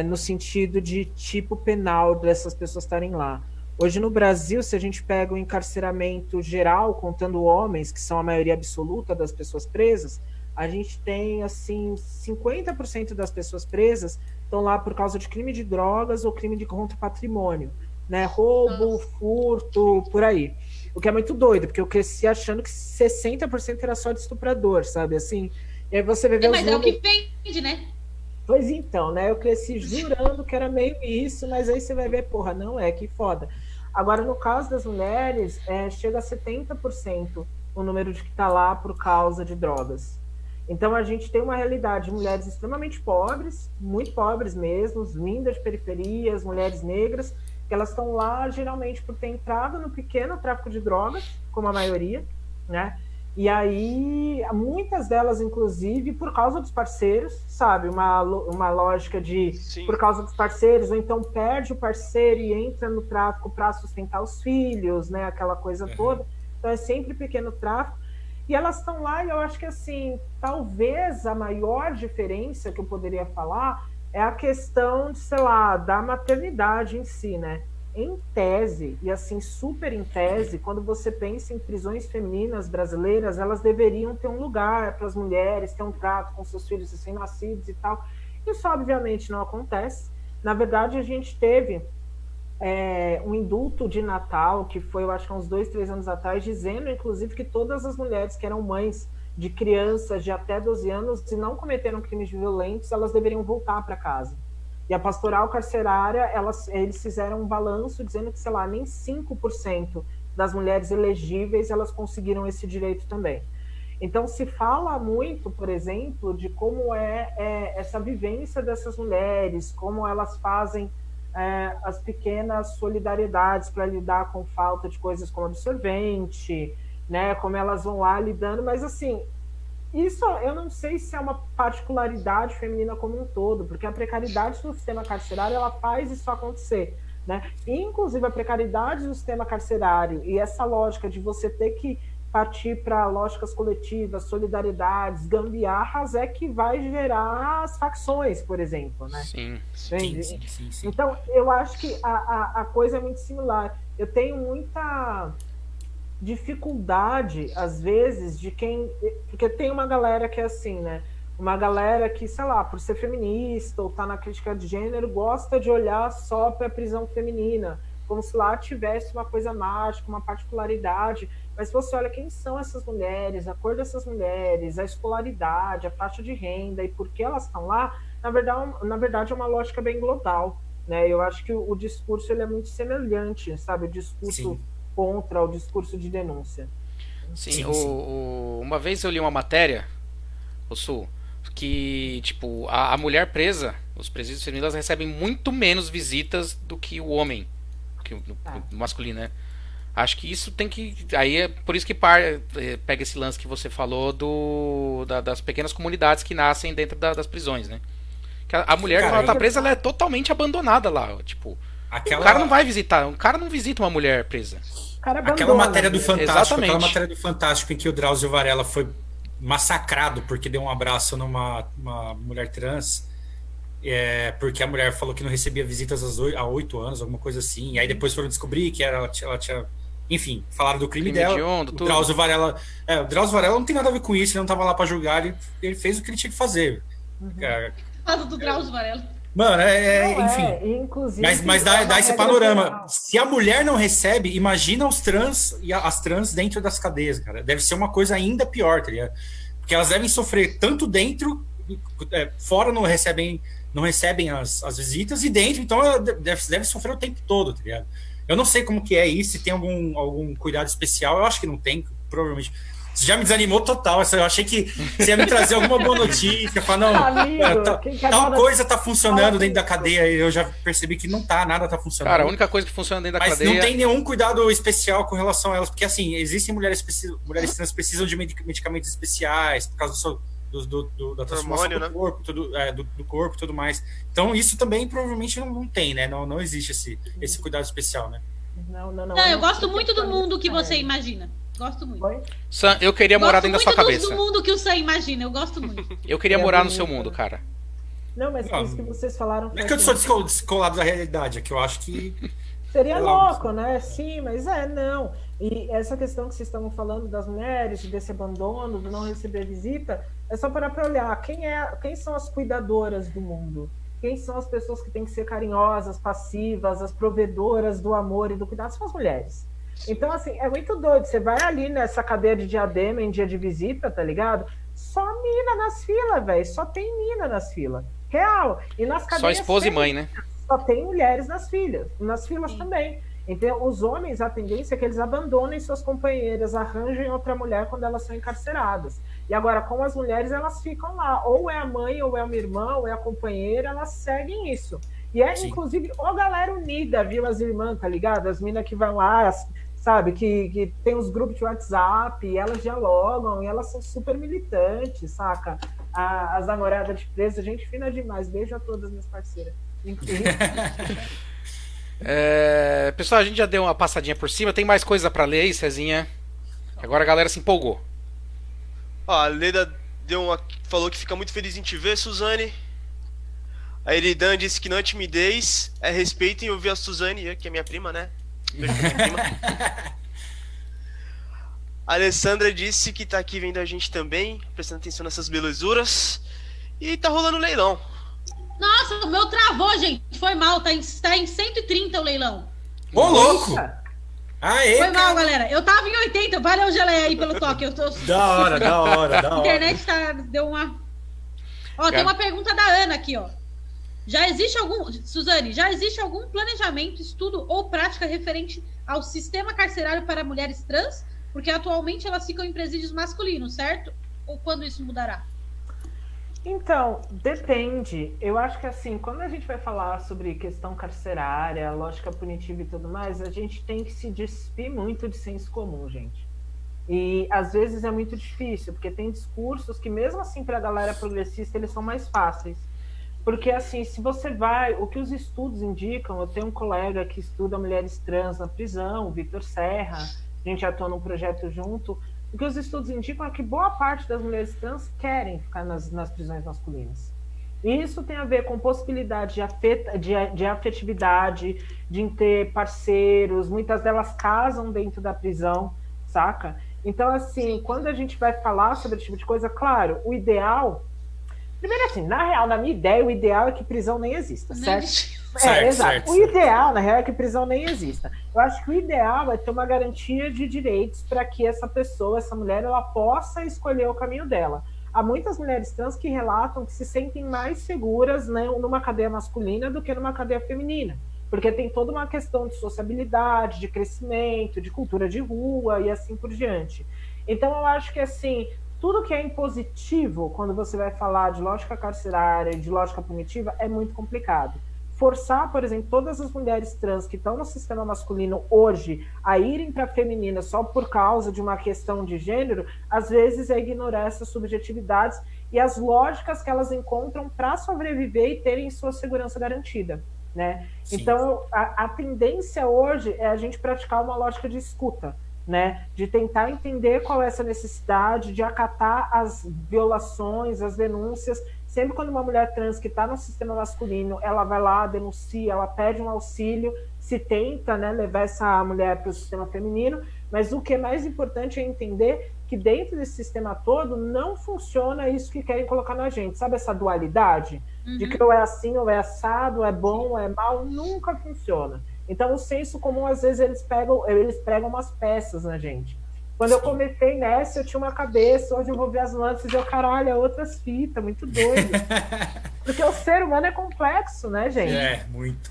no sentido de tipo penal dessas pessoas estarem lá. Hoje no Brasil, se a gente pega o encarceramento geral, contando homens, que são a maioria absoluta das pessoas presas, a gente tem, assim, 50% das pessoas presas estão lá por causa de crime de drogas ou crime de contra patrimônio, né? Roubo, furto, por aí. O que é muito doido, porque eu cresci achando que 60% era só de estuprador, sabe? Assim, e aí você vai ver Mas os é o números... que vende, né? Pois então, né? Eu cresci jurando que era meio isso, mas aí você vai ver, porra, não é, que foda. Agora, no caso das mulheres, chega a 70% o número de que está lá por causa de drogas. Então, a gente tem uma realidade de mulheres extremamente pobres, muito pobres mesmo, vindas de periferias, mulheres negras, que elas estão lá geralmente por ter entrado no pequeno tráfico de drogas, como a maioria, né? E aí, muitas delas, inclusive, por causa dos parceiros, sabe? Uma lógica de Sim. por causa dos parceiros, ou então perde o parceiro e entra no tráfico para sustentar os filhos, né? Aquela coisa toda. Então, é sempre pequeno tráfico. E elas estão lá, e eu acho que, assim, talvez a maior diferença que eu poderia falar é a questão, de, sei lá, da maternidade em si, né? Em tese, e assim, super em tese, quando você pensa em prisões femininas brasileiras, elas deveriam ter um lugar para as mulheres, ter um trato com seus filhos recém-nascidos e tal. Isso, obviamente, não acontece. Na verdade, a gente teve um indulto de Natal, que foi, eu acho que há uns 2, 3 anos atrás, dizendo, inclusive, que todas as mulheres que eram mães de crianças de até 12 anos e não cometeram crimes violentos, elas deveriam voltar para casa. E a pastoral carcerária, eles fizeram um balanço dizendo que, sei lá, nem 5% das mulheres elegíveis elas conseguiram esse direito também. Então, se fala muito, por exemplo, de como essa vivência dessas mulheres, como elas fazem as pequenas solidariedades para lidar com falta de coisas como absorvente, né? Como elas vão lá lidando, mas assim, isso eu não sei se é uma particularidade feminina como um todo, porque a precariedade do sistema carcerário ela faz isso acontecer, né? E, inclusive a precariedade do sistema carcerário e essa lógica de você ter que partir para lógicas coletivas, solidariedades, gambiarras é que vai gerar as facções, por exemplo, né? Sim. Sim. Então, eu acho que a coisa é muito similar. Eu tenho muita dificuldade, às vezes, de quem... Porque tem uma galera que é assim, né? Uma galera que, sei lá, por ser feminista ou tá na crítica de gênero, gosta de olhar só para a prisão feminina, como se lá tivesse uma coisa mágica, uma particularidade. Mas se você olha quem são essas mulheres, a cor dessas mulheres, a escolaridade, a faixa de renda e por que elas estão lá, na verdade é uma lógica bem global, né? Eu acho que o discurso ele é muito semelhante, sabe? O discurso contra o discurso de denúncia. Sim. Uma vez eu li uma matéria o Sul, que, tipo, a mulher presa, os presídios femininos, elas recebem muito menos visitas do que o homem, que o masculino, né? Acho que isso tem que. Aí é por isso que pega esse lance que você falou das pequenas comunidades que nascem dentro das prisões, né? Que a mulher, Cara, quando ela tá presa, ela é totalmente abandonada lá. Tipo, o cara não vai visitar. Um cara não visita uma mulher presa. O cara abandona, Aquela matéria do né? Fantástico, Exatamente. aquela matéria do Fantástico em que o Drauzio Varela foi massacrado porque deu um abraço numa mulher trans, porque a mulher falou que não recebia visitas há 8 anos, alguma coisa assim. E aí depois foram descobrir que ela tinha. Enfim, falaram do crime dela. Hediondo, O tudo. Drauzio Varela não tem nada a ver com isso, ele não estava lá para julgar, ele fez o que ele tinha que fazer. Fala do Drauzio Varela. Mano, Não, enfim. inclusive, Mas é uma dá esse regra panorama. geral. Se a mulher não recebe, imagina os trans e as trans dentro das cadeias, cara. Deve ser uma coisa ainda pior, tá ligado? Porque elas devem sofrer tanto dentro, fora não recebem as visitas, e dentro, então ela deve sofrer o tempo todo, tá ligado? Eu não sei como que é isso, se tem algum cuidado especial, eu acho que não tem, provavelmente. Você já me desanimou total. Eu achei que você ia me trazer alguma boa notícia, falar, não, Amigo, tal coisa tá funcionando dentro da cadeia, e eu já percebi que nada tá funcionando. Cara, a única coisa que funciona dentro da Mas cadeia. não tem nenhum cuidado especial com relação a elas, porque assim, existem mulheres trans precisam de medicamentos especiais por causa da transformação Hormônio, do corpo, do corpo e tudo mais. Então isso também provavelmente não tem, né? Não existe esse cuidado especial, né? Não, Eu gosto muito do mundo que você imagina. Gosto muito. Oi? Sam, eu queria morar dentro da sua Gosto cabeça. muito do mundo que o Sam imagina. Eu gosto muito. Eu queria É morar no bonito, seu né? mundo, cara. Não, mas isso que vocês falaram. Não é que eu sou descolado da realidade, é que eu acho que Seria sei lá, louco, né? Sim, mas não. E essa questão que vocês estavam falando das mulheres, desse abandono, do não receber visita, é só parar para olhar quem são as cuidadoras do mundo. Quem são as pessoas que têm que ser carinhosas, passivas, as provedoras do amor e do cuidado? São as mulheres. Então, assim, é muito doido. Você vai ali nessa cadeia de Diadema em dia de visita, tá ligado? Só mina nas filas, velho. Só tem mina nas filas. Real. E nas Só cadeias esposa e mãe, né? só tem mulheres nas filas também. Então, os homens, a tendência é que eles abandonem suas companheiras, arranjem outra mulher quando elas são encarceradas. E agora, com as mulheres, elas ficam lá. Ou é a mãe, ou é uma irmã, ou é a companheira, elas seguem isso. E Sim. inclusive, galera unida, viu, as irmãs, tá ligado? As minas que vão lá, sabe, que tem os grupos de WhatsApp, e elas dialogam, e elas são super militantes, saca? As namoradas de preso, gente fina demais. Beijo a todas minhas parceiras. Pessoal, a gente já deu uma passadinha por cima. Tem mais coisa pra ler aí, Cezinha? Agora a galera se empolgou. Ó, a Leda falou que fica muito feliz em te ver, Suzane. A Eridan disse que não é timidez, é respeito em ouvir a Suzane, que é minha prima, né? Beijo pra minha prima. A Alessandra disse que tá aqui vendo a gente também, prestando atenção nessas belezuras. E tá rolando leilão. Nossa, o meu travou, gente. Foi mal. Tá em 130 o leilão. Ô, louco! Aê, Foi mal, cara! galera. Eu tava em 80. Valeu, Geleia, aí pelo toque. Da hora. A internet deu uma... Ó, tem uma pergunta da Ana aqui, ó. Suzane, já existe algum planejamento, estudo ou prática referente ao sistema carcerário para mulheres trans? Porque atualmente elas ficam em presídios masculinos, certo? Ou quando isso mudará? Então, depende. Eu acho que assim, quando a gente vai falar sobre questão carcerária, lógica punitiva e tudo mais, a gente tem que se despir muito de senso comum, gente. E às vezes é muito difícil, porque tem discursos que mesmo assim para a galera progressista eles são mais fáceis. Porque assim, se você vai, o que os estudos indicam, eu tenho um colega que estuda mulheres trans na prisão, o Vitor Serra, a gente atua num projeto junto. O que os estudos indicam é que boa parte das mulheres trans querem ficar nas prisões masculinas. E isso tem a ver com possibilidade de afetividade, de ter parceiros, muitas delas casam dentro da prisão, saca? Então, assim, quando a gente vai falar sobre esse tipo de coisa, claro, o ideal... Primeiro, assim, na real, na minha ideia, o ideal é que prisão nem exista, certo? Certo, exato. certo. O ideal, na real, é que prisão nem exista. Eu acho que o ideal é ter uma garantia de direitos para que essa pessoa, essa mulher, ela possa escolher o caminho dela. Há muitas mulheres trans que relatam que se sentem mais seguras, né, numa cadeia masculina do que numa cadeia feminina, porque tem toda uma questão de sociabilidade, de crescimento, de cultura de rua e assim por diante. Então, eu acho que, assim, tudo que é impositivo, quando você vai falar de lógica carcerária e de lógica punitiva, é muito complicado. Forçar, por exemplo, todas as mulheres trans que estão no sistema masculino hoje a irem para a feminina só por causa de uma questão de gênero, às vezes é ignorar essas subjetividades e as lógicas que elas encontram para sobreviver e terem sua segurança garantida, né? Então, a tendência hoje é a gente praticar uma lógica de escuta, né? De tentar entender qual é essa necessidade, de acatar as violações, as denúncias. Sempre quando uma mulher trans que está no sistema masculino, ela vai lá, denuncia, ela pede um auxílio, se tenta, né, levar essa mulher para o sistema feminino, mas o que é mais importante é entender que dentro desse sistema todo não funciona isso que querem colocar na gente, sabe essa dualidade? De que ou é assim, ou é assado, ou é bom, ou é mal, nunca funciona. Então o senso comum, às vezes, eles pregam umas peças na gente. Quando eu comecei nessa, eu tinha uma cabeça, hoje eu vou ver as lances e eu, caralho, é outras fitas, muito doido. Porque o ser humano é complexo, né, gente? Muito.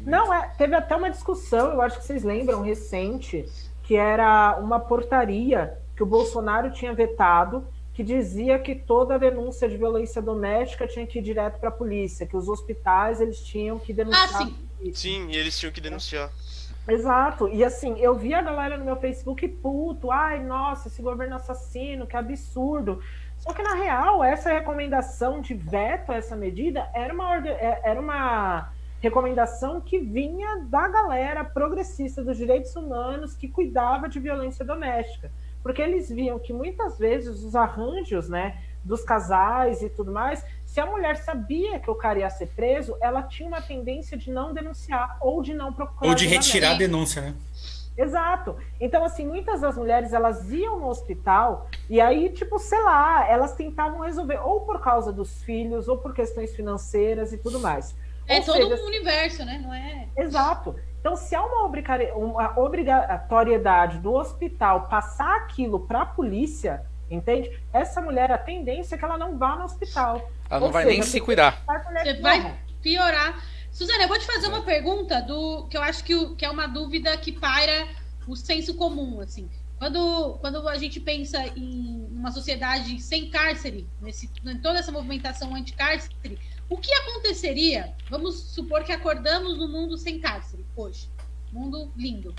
Não, teve até uma discussão, eu acho que vocês lembram, recente, que era uma portaria que o Bolsonaro tinha vetado, que dizia que toda denúncia de violência doméstica tinha que ir direto para a polícia, que os hospitais eles tinham que denunciar. Sim, e eles tinham que denunciar. Exato, e assim, eu vi a galera no meu Facebook puto, ai, nossa, esse governo assassino, que absurdo. Só que, na real, essa recomendação de veto a essa medida era uma recomendação que vinha da galera progressista dos direitos humanos que cuidava de violência doméstica. Porque eles viam que, muitas vezes, os arranjos, né, dos casais e tudo mais, se a mulher sabia que o cara ia ser preso, ela tinha uma tendência de não denunciar ou de não procurar. Ou de retirar a denúncia, né? Exato. Então, assim, muitas das mulheres, elas iam no hospital e aí, tipo, sei lá, elas tentavam resolver ou por causa dos filhos ou por questões financeiras e tudo mais. É todo um universo, né? Não é? Exato. Então, se há uma obrigatoriedade do hospital passar aquilo para a polícia, entende? Essa mulher, a tendência é que ela não vá no hospital. Ela não vai nem se cuidar. Você vai piorar. Suzana, eu vou te fazer uma pergunta que eu acho que é uma dúvida que paira o senso comum, assim. Quando a gente pensa em uma sociedade sem cárcere, em toda essa movimentação anti-cárcere, o que aconteceria? Vamos supor que acordamos no mundo sem cárcere hoje. Mundo lindo.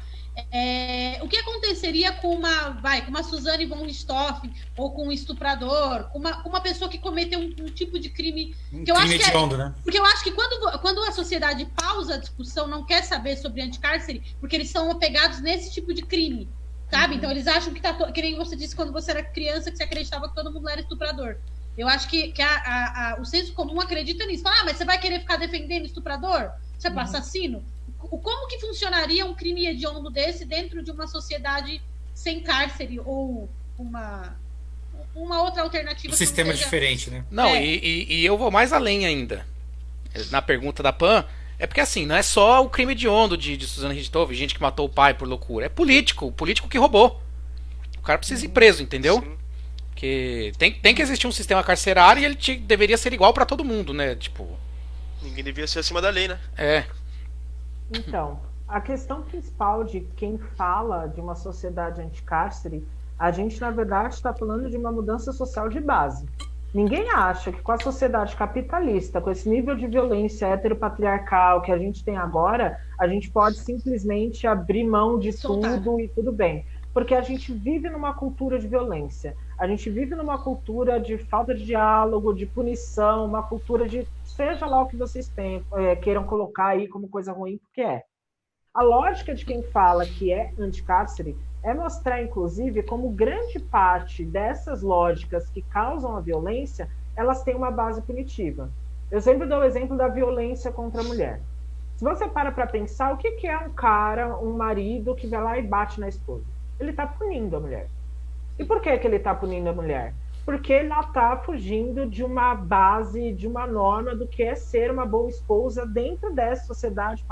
O que aconteceria com uma Suzane von Richthofen, ou com um estuprador, com uma pessoa que cometeu um tipo de crime que eu acho que hediondo, né? Porque eu acho que quando a sociedade pausa a discussão, não quer saber sobre anticárcere, porque eles são apegados nesse tipo de crime, sabe? Então eles acham que nem você disse quando você era criança, que você acreditava que todo mundo era estuprador. Eu acho que o senso comum acredita nisso. Fala, mas você vai querer ficar defendendo estuprador? Você é assassino? Como que funcionaria um crime hediondo desse dentro de uma sociedade sem cárcere ou uma outra alternativa? Um sistema diferente, né? Não, e eu vou mais além ainda. Na pergunta da Pan, é porque assim, não é só o crime hediondo de Suzana Richthofen, gente que matou o pai por loucura. É político, o político que roubou. O cara precisa ir preso, entendeu? Sim. Porque tem que existir um sistema carcerário e ele deveria ser igual pra todo mundo, né? Tipo. Ninguém devia ser acima da lei, né? Então, a questão principal de quem fala de uma sociedade anticárcere, a gente, na verdade, está falando de uma mudança social de base. Ninguém acha que com a sociedade capitalista, com esse nível de violência heteropatriarcal que a gente tem agora, a gente pode simplesmente abrir mão de tudo e tudo bem. Porque a gente vive numa cultura de violência. A gente vive numa cultura de falta de diálogo, de punição, uma cultura de seja lá o que vocês queiram colocar aí como coisa ruim, porque é. A lógica de quem fala que é anticárcere é mostrar, inclusive, como grande parte dessas lógicas que causam a violência, elas têm uma base punitiva. Eu sempre dou o exemplo da violência contra a mulher. Se você para pensar, o que é um cara, um marido que vai lá e bate na esposa? Ele está punindo a mulher. E por que ele está punindo a mulher? Porque ela está fugindo de uma base, de uma norma do que é ser uma boa esposa dentro dessa sociedade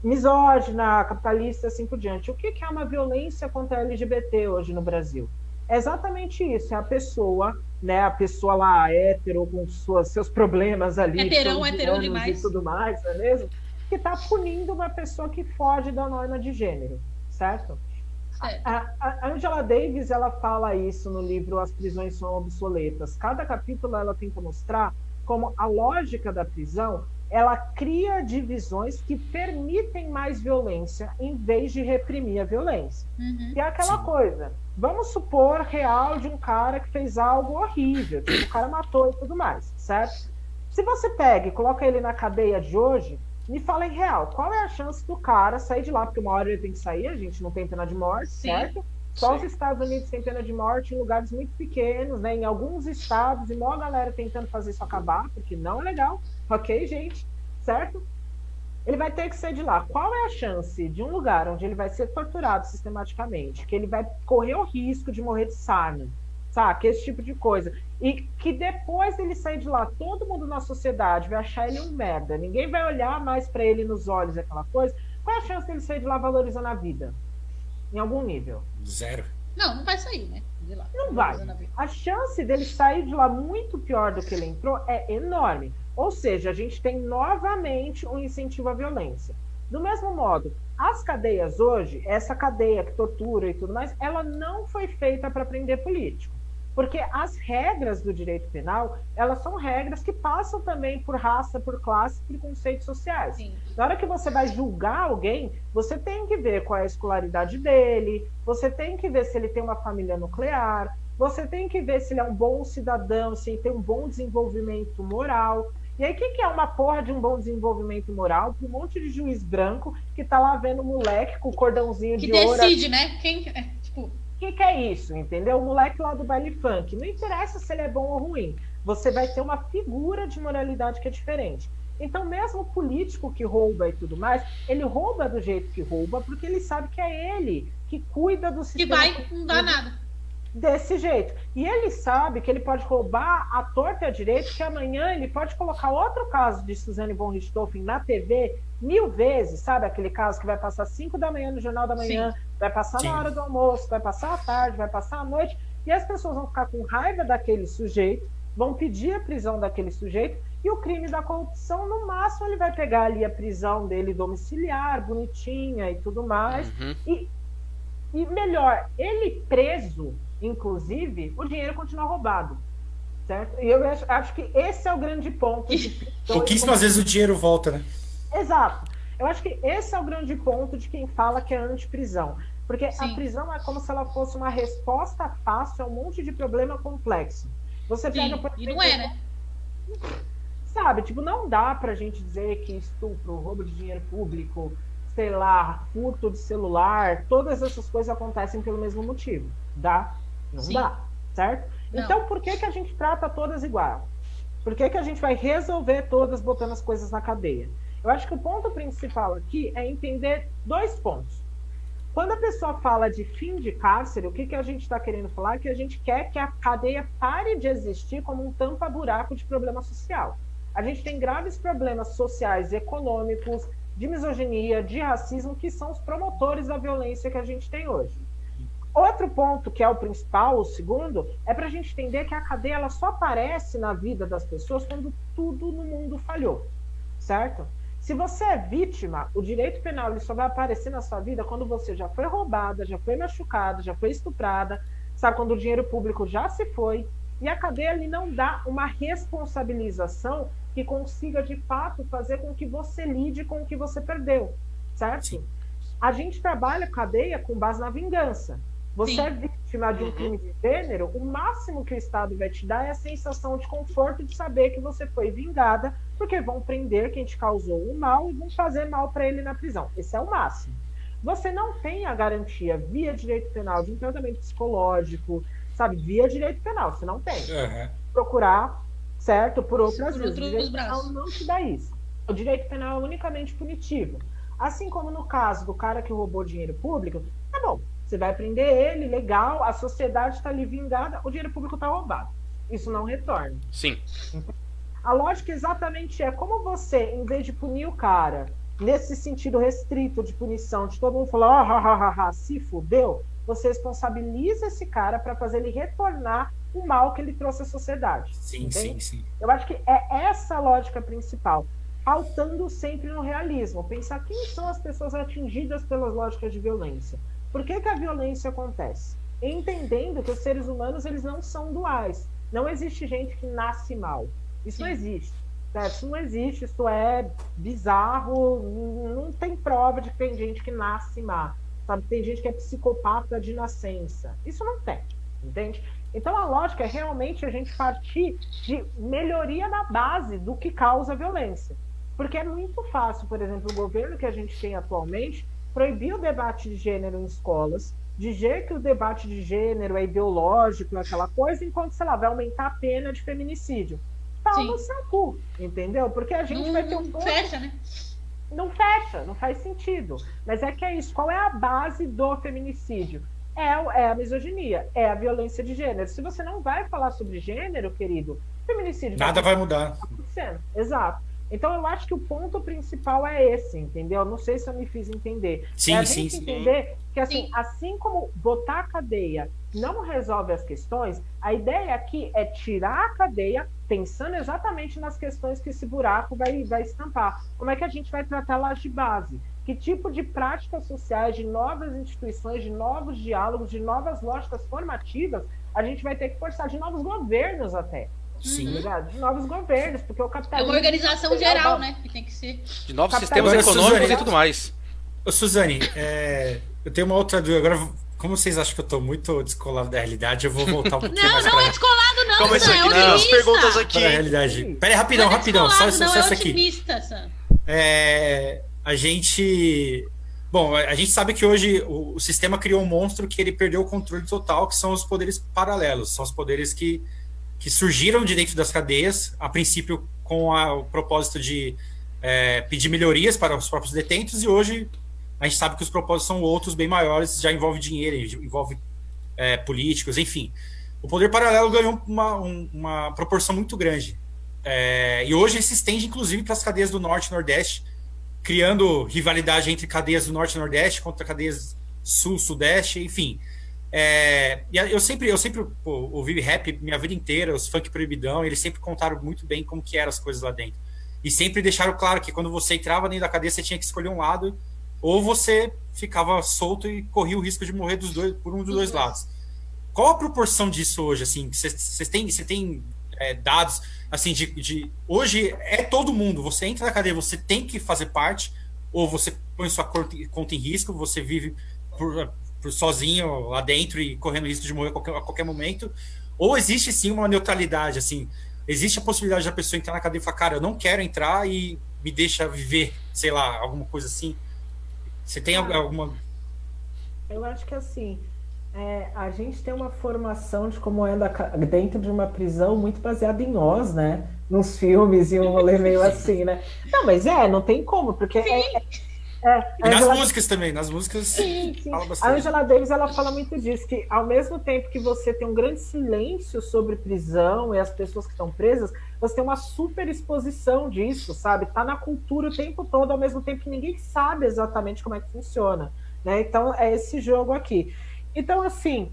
misógina, capitalista, assim por diante. O que é uma violência contra a LGBT hoje no Brasil? É exatamente isso, é a pessoa, né, a pessoa lá hétero, com seus problemas ali, hétero demais e tudo mais, não é mesmo? Que está punindo uma pessoa que foge da norma de gênero, certo? Certo. A Angela Davis, ela fala isso no livro As Prisões São Obsoletas. Cada capítulo ela tenta mostrar como a lógica da prisão, ela cria divisões que permitem mais violência em vez de reprimir a violência. E é aquela coisa, vamos supor real de um cara que fez algo horrível, tipo, o cara matou e tudo mais, certo? Se você pega e coloca ele na cadeia de hoje, me fala em real, qual é a chance do cara sair de lá? Porque uma hora ele tem que sair, a gente não tem pena de morte, certo? Só os Estados Unidos têm pena de morte em lugares muito pequenos, né? Em alguns estados, e maior galera tentando fazer isso acabar, porque não é legal, ok, gente? Certo? Ele vai ter que sair de lá. Qual é a chance de um lugar onde ele vai ser torturado sistematicamente, que ele vai correr o risco de morrer de sarna, sabe? Esse tipo de coisa. E que depois dele sair de lá, todo mundo na sociedade vai achar ele um merda. Ninguém vai olhar mais para ele nos olhos, aquela coisa. Qual é a chance dele sair de lá valorizando a vida? Em algum nível? 0. Não vai sair, né? De lá. Não vai. A chance dele sair de lá muito pior do que ele entrou é enorme. Ou seja, a gente tem novamente um incentivo à violência. Do mesmo modo, as cadeias hoje, essa cadeia que tortura e tudo mais, ela não foi feita para prender político. Porque as regras do direito penal, elas são regras que passam também por raça, por classe, por conceitos sociais. Sim. Na hora que você vai julgar alguém, você tem que ver qual é a escolaridade dele, você tem que ver se ele tem uma família nuclear, você tem que ver se ele é um bom cidadão, se ele tem um bom desenvolvimento moral. E aí, o que é uma porra de um bom desenvolvimento moral para um monte de juiz branco que tá lá vendo o moleque com o cordãozinho que de ouro? Que decide, né? Quem, tipo... O que é isso, entendeu? O moleque lá do baile funk. Não interessa se ele é bom ou ruim. Você vai ter uma figura de moralidade que é diferente. Então, mesmo o político que rouba e tudo mais, ele rouba do jeito que rouba, porque ele sabe que é ele que cuida do sistema. Que vai não dar nada. Desse jeito. E ele sabe que ele pode roubar à torta e à direita, que amanhã ele pode colocar outro caso de Suzane von Richthofen na TV 1000 vezes, sabe? Aquele caso que vai passar 5 da manhã no Jornal da Manhã, Sim. vai passar na hora do almoço, vai passar à tarde, vai passar à noite, e as pessoas vão ficar com raiva daquele sujeito, vão pedir a prisão daquele sujeito, e o crime da corrupção, no máximo, ele vai pegar ali a prisão dele domiciliar, bonitinha e tudo mais, e melhor, ele preso, inclusive, o dinheiro continua roubado, certo? E eu acho que esse é o grande ponto. Pouquíssimas vezes o dinheiro volta, né? Exato. Eu acho que esse é o grande ponto de quem fala que é antiprisão. Porque Sim. a prisão é como se ela fosse uma resposta fácil a um monte de problema complexo. Você pega, por e não é, né? Sabe, tipo, não dá pra gente dizer que estupro, roubo de dinheiro público, sei lá, furto de celular, todas essas coisas acontecem pelo mesmo motivo. Dá? Não Sim. dá, certo? Não. Então, por que a gente trata todas igual? Por que a gente vai resolver todas botando as coisas na cadeia? Eu acho que o ponto principal aqui é entender 2 pontos. Quando a pessoa fala de fim de cárcere, o que a gente está querendo falar? Que a gente quer que a cadeia pare de existir como um tampa-buraco de problema social. A gente tem graves problemas sociais e econômicos, de misoginia, de racismo, que são os promotores da violência que a gente tem hoje. Outro ponto, que é o principal, o segundo, é para a gente entender que a cadeia ela só aparece na vida das pessoas quando tudo no mundo falhou, certo? Se você é vítima, o direito penal ele só vai aparecer na sua vida quando você já foi roubada, já foi machucada, já foi estuprada, sabe? Quando o dinheiro público já se foi, e a cadeia ali não dá uma responsabilização que consiga, de fato, fazer com que você lide com o que você perdeu, certo? Sim. A gente trabalha cadeia com base na vingança. Você Sim. é vítima de um crime de gênero, o máximo que o Estado vai te dar é a sensação de conforto de saber que você foi vingada, porque vão prender quem te causou o mal e vão fazer mal para ele na prisão. Esse é o máximo. Você não tem a garantia, via direito penal, de um tratamento psicológico, sabe? Via direito penal, você não tem. Procurar, certo? Por outras vezes. O direito penal não te dá isso. O direito penal é unicamente punitivo. Assim como no caso do cara que roubou dinheiro público, tá bom. Você vai prender ele, legal, a sociedade está ali vingada, o dinheiro público está roubado. Isso não retorna. Sim. A lógica exatamente é como você, em vez de punir o cara, nesse sentido restrito de punição, de todo mundo falar, se fudeu, você responsabiliza esse cara para fazer ele retornar o mal que ele trouxe à sociedade. Sim, sim, sim. Eu acho que é essa a lógica principal. Faltando sempre no realismo. Pensar quem são as pessoas atingidas pelas lógicas de violência. Por que que a violência acontece? Entendendo que os seres humanos, eles não são duais. Não existe gente que nasce mal. Isso não existe. Certo? Isso não existe, isso é bizarro, não tem prova de que tem gente que nasce má. Sabe? Tem gente que é psicopata de nascença. Isso não tem, entende? Então a lógica é realmente a gente partir de melhoria na base do que causa a violência. Porque é muito fácil, por exemplo, o governo que a gente tem atualmente proibir o debate de gênero em escolas, dizer que o debate de gênero é ideológico, aquela coisa, enquanto, sei lá, vai aumentar a pena de feminicídio. Pau no seu cu, entendeu? Porque a gente vai ter um... Não fecha, né? Não fecha, não faz sentido. Mas é que é isso. Qual é a base do feminicídio? É a misoginia, é a violência de gênero. Se você não vai falar sobre gênero, querido, feminicídio... Nada vai mudar. Exato. Então eu acho que o ponto principal é esse, entendeu? Não sei se eu me fiz entender. Sim, é a sim, gente sim. entender que assim como botar a cadeia não resolve as questões, a ideia aqui é tirar a cadeia pensando exatamente nas questões que esse buraco vai estampar. Como é que a gente vai tratá-las de base? Que tipo de práticas sociais, de novas instituições, de novos diálogos, de novas lógicas formativas a gente vai ter que forçar, de novos governos até. Sim. De novos governos, porque o É capitalismo... uma organização geral, né? Que tem que ser. De novos Capitalismo. sistemas Agora, econômicos Suzane, e tudo mais. Ô, Suzane, eu tenho uma outra dúvida. Agora, como vocês acham que eu tô muito descolado da realidade, eu vou voltar um pouquinho Não, mais não é descolado, não, Calma aí, Sam, é Sam, que tem umas otimista. perguntas aqui. pra realidade. Pera aí, rapidão, Não é rapidão. Só descolado, não, é essa aqui. otimista, Sam. A gente... Bom, a gente sabe que hoje o sistema criou um monstro que ele perdeu o controle total, que são os poderes paralelos. São os poderes que surgiram de dentro das cadeias, a princípio com o propósito de pedir melhorias para os próprios detentos, e hoje a gente sabe que os propósitos são outros, bem maiores, já envolve dinheiro, envolve políticos, enfim. O poder paralelo ganhou uma proporção muito grande. E hoje ele se estende, inclusive, para as cadeias do Norte e Nordeste, criando rivalidade entre cadeias do Norte e Nordeste contra cadeias Sul, Sudeste, enfim. E eu sempre ouvi rap minha vida inteira, os funk proibidão, eles sempre contaram muito bem como que eram as coisas lá dentro. E sempre deixaram claro que quando você entrava dentro da cadeia, você tinha que escolher um lado, ou você ficava solto e corria o risco de morrer por um dos dois lados. Qual a proporção disso hoje? Assim, você tem dados assim de hoje é todo mundo, você entra na cadeia, você tem que fazer parte, ou você põe sua conta em risco, você vive por sozinho lá dentro e correndo risco de morrer a qualquer momento, ou existe sim uma neutralidade, assim, existe a possibilidade da pessoa entrar na cadeia e falar, cara, eu não quero entrar e me deixa viver, sei lá, alguma coisa assim. Você tem alguma... Eu acho que assim, a gente tem uma formação de como é dentro de uma prisão muito baseada em nós, né? Nos filmes e um rolê meio assim, né? Não, mas não tem como, porque e nas músicas também, nas músicas sim. fala A bastante. Angela Davis, ela fala muito disso, que ao mesmo tempo que você tem um grande silêncio sobre prisão e as pessoas que estão presas, você tem uma super exposição disso, sabe? Tá na cultura o tempo todo, ao mesmo tempo que ninguém sabe exatamente como é que funciona, né? Então, é esse jogo aqui. Então, assim,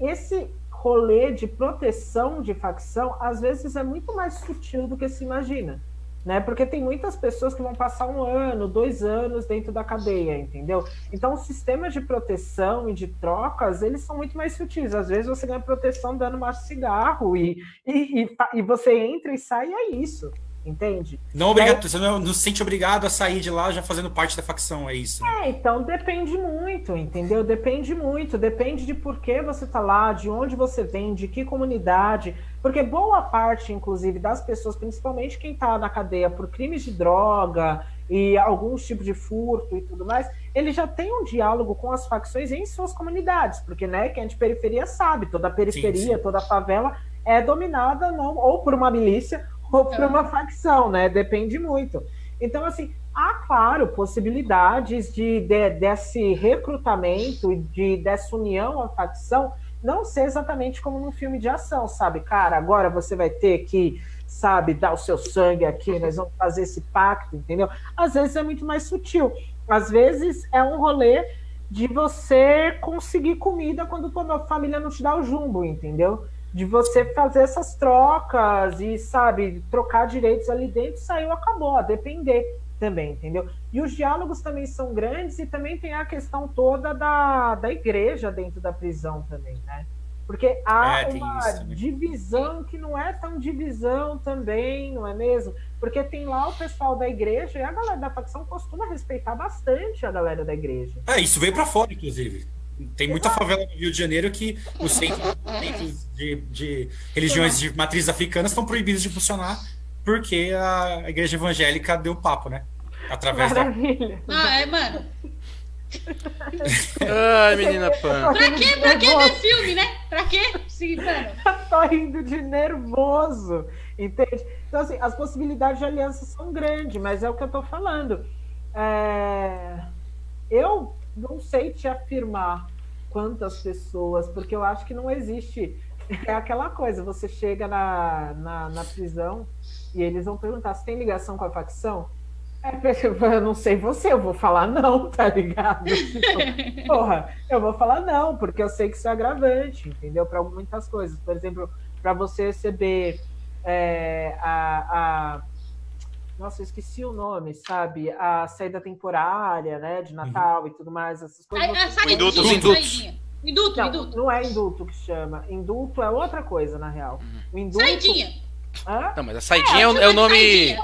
esse rolê de proteção de facção, às vezes é muito mais sutil do que se imagina, né? Porque tem muitas pessoas que vão passar 1 ano, 2 anos dentro da cadeia, entendeu? Então, os sistemas de proteção e de trocas, eles são muito mais sutis. Às vezes você ganha proteção dando um cigarro e você entra e sai, e é isso, entende? Não você não se sente obrigado a sair de lá já fazendo parte da facção, é isso? Né? Então depende muito, entendeu? Depende muito, depende de por que você tá lá, de onde você vem, de que comunidade, porque boa parte, inclusive, das pessoas, principalmente quem tá na cadeia por crimes de droga e alguns tipos de furto e tudo mais, ele já tem um diálogo com as facções em suas comunidades, porque, né, quem é de periferia sabe, toda a periferia, sim. toda a favela é dominada ou por uma milícia ou por uma facção, né? Depende muito. Então, assim, há, claro, possibilidades desse recrutamento, dessa união à facção, não ser exatamente como num filme de ação, sabe? Cara, agora você vai ter que, sabe, dar o seu sangue aqui, nós vamos fazer esse pacto, entendeu? Às vezes é muito mais sutil. Às vezes é um rolê de você conseguir comida quando tua família não te dá o jumbo, entendeu? de você fazer essas trocas e, sabe, trocar direitos ali dentro, saiu, acabou, a depender também, entendeu? E os diálogos também são grandes e também tem a questão toda da igreja dentro da prisão também, né? Porque há uma divisão que não é tão divisão também, não é mesmo? Porque tem lá o pessoal da igreja e a galera da facção costuma respeitar bastante a galera da igreja. Isso veio para fora, inclusive. Tem muita favela no Rio de Janeiro que os centros de religiões de matriz africana estão proibidos de funcionar porque a igreja evangélica deu papo, né? Através Maravilha. Mano. Ai, menina Pan. Pra que ver filme, né? Pra quê? Sim, mano. Tô rindo de nervoso, entende? Então, assim, as possibilidades de aliança são grandes, mas é o que eu tô falando. Eu não sei te afirmar quantas pessoas, porque eu acho que não existe. É aquela coisa, você chega na prisão e eles vão perguntar se tem ligação com a facção. Eu não sei você, eu vou falar não, tá ligado? Porra, eu vou falar não, porque eu sei que isso é agravante, entendeu? Para muitas coisas. Por exemplo, para você receber nossa, eu esqueci o nome, sabe? A saída temporária, né? De Natal e tudo mais, essas coisas. Indulto. Não é indulto que chama. Indulto é outra coisa, na real. O indulto... Saidinha. Hã? Não, mas a saidinha é o nome...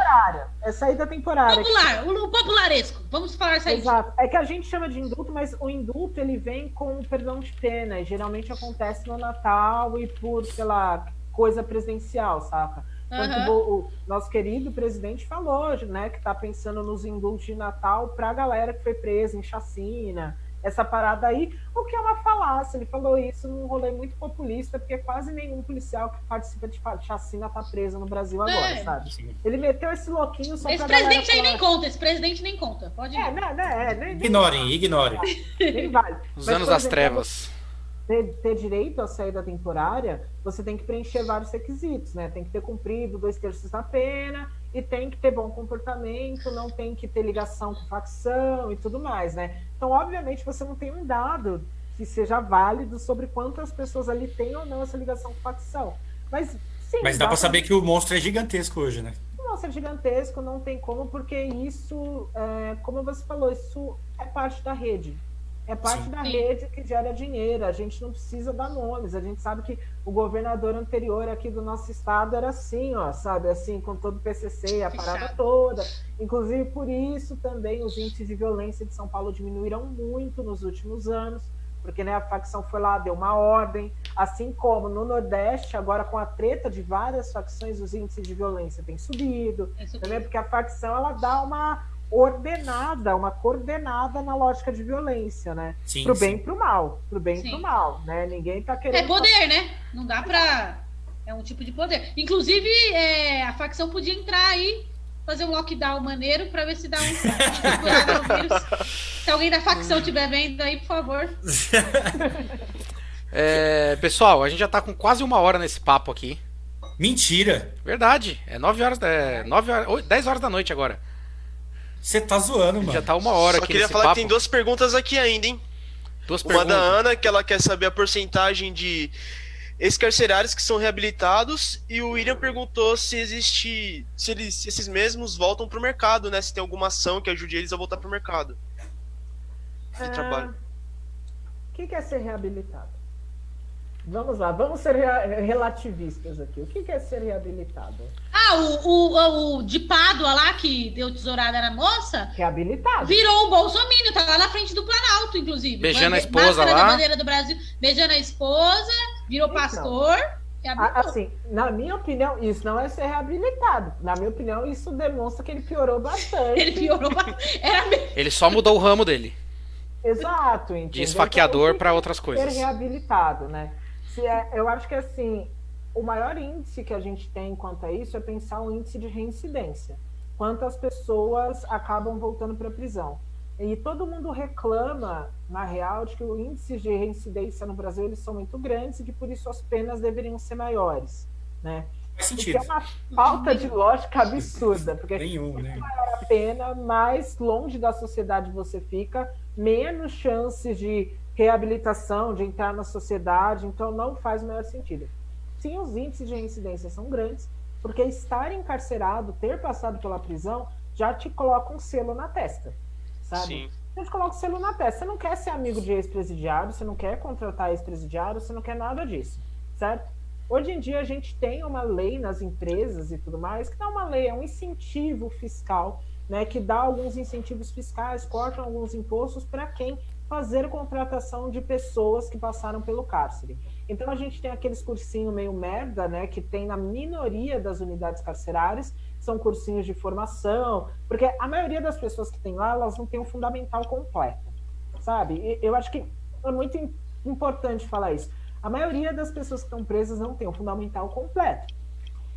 É saída temporária. Popular, o popularesco. Vamos falar saidinha. Exato. É que a gente chama de indulto, mas o indulto ele vem com o perdão de pena. E geralmente acontece no Natal e por, sei lá, coisa presidencial, saca? Tanto o nosso querido presidente falou, né, que tá pensando nos indultos de Natal pra galera que foi presa em chacina, essa parada aí, o que é uma falácia. Ele falou isso num rolê muito populista, porque quase nenhum policial que participa de chacina tá preso no Brasil agora, sabe? Sim. Ele meteu esse louquinho só esse pra presidente aí nem conta, esse presidente nem conta. Pode ir. Ignorem. Nem vale. Os anos das trevas. Ter direito à saída temporária, você tem que preencher vários requisitos, né? Tem que ter cumprido 2/3 da pena e tem que ter bom comportamento, não tem que ter ligação com facção e tudo mais, né? Então, obviamente, você não tem um dado que seja válido sobre quantas pessoas ali têm ou não essa ligação com facção. Mas, sim, mas dá para saber que o monstro é gigantesco hoje, né? O monstro é gigantesco, não tem como, porque isso, como você falou, isso é parte da rede. É parte da rede que gera dinheiro. A gente não precisa dar nomes. A gente sabe que o governador anterior aqui do nosso estado era assim, ó, sabe? Assim, com todo o PCC, a parada toda. Inclusive, por isso também os índices de violência de São Paulo diminuíram muito nos últimos anos, porque, né, a facção foi lá, deu uma ordem. Assim como no Nordeste, agora com a treta de várias facções, os índices de violência têm subido. Também porque a facção, ela dá uma coordenada na lógica de violência, né? Pro bem e pro mal. Pro bem e pro mal, né? Ninguém tá querendo... É poder, né? Não dá pra... É um tipo de poder. Inclusive, a facção podia entrar aí, fazer um lockdown maneiro pra ver se dá um... Se alguém da facção estiver vendo aí, por favor. Pessoal, a gente já tá com quase 1 hora nesse papo aqui. Mentira! Verdade. É 10 horas da noite agora. Você tá zoando, mano. Já tá 1 hora Só aqui queria nesse falar papo. que tem 2 perguntas aqui ainda, hein? Uma da Ana, que ela quer saber a porcentagem de ex-carcerários que são reabilitados, e o William perguntou se esses mesmos voltam pro mercado, né? Se tem alguma ação que ajude eles a voltar pro mercado de trabalho. O que é ser reabilitado? Vamos lá, vamos ser relativistas aqui. O que é ser reabilitado? O de Pádua lá, que deu tesourada na moça, reabilitado. Virou um bolsominion, tá lá na frente do Planalto, inclusive. Beijando a esposa lá. Da bandeira do Brasil, beijando a esposa, virou pastor. Assim, na minha opinião, isso não é ser reabilitado. Na minha opinião, isso demonstra que ele piorou bastante. Ele só mudou o ramo dele. Exato. Entendeu? De esfaqueador para outras coisas. Ser reabilitado, né? Eu acho que, assim, o maior índice que a gente tem quanto a isso é pensar o índice de reincidência. Quantas pessoas acabam voltando para a prisão. E todo mundo reclama, na real, de que os índices de reincidência no Brasil eles são muito grandes e que, por isso, as penas deveriam ser maiores, né? Faz sentido. Porque é uma falta de lógica absurda. Porque né? maior a pena, mais longe da sociedade você fica, menos chances de reabilitação, de entrar na sociedade, então não faz o maior sentido. sim, os índices de reincidência são grandes, porque estar encarcerado, ter passado pela prisão, já te coloca um selo na testa, sabe? Sim. Já te coloca um selo na testa. Você não quer ser amigo de ex-presidiário, você não quer contratar ex-presidiário, você não quer nada disso, certo? Hoje em dia a gente tem uma lei nas empresas e tudo mais, que não é uma lei, é um incentivo fiscal, né, que dá alguns incentivos fiscais, cortam alguns impostos para quem fazer contratação de pessoas que passaram pelo cárcere. Então a gente tem aqueles cursinhos meio merda, né, que tem na minoria das unidades carcerárias, são cursinhos de formação, porque a maioria das pessoas que tem lá, elas não têm o fundamental completo, sabe? E eu acho que é muito importante falar isso. A maioria das pessoas que estão presas não tem o fundamental completo.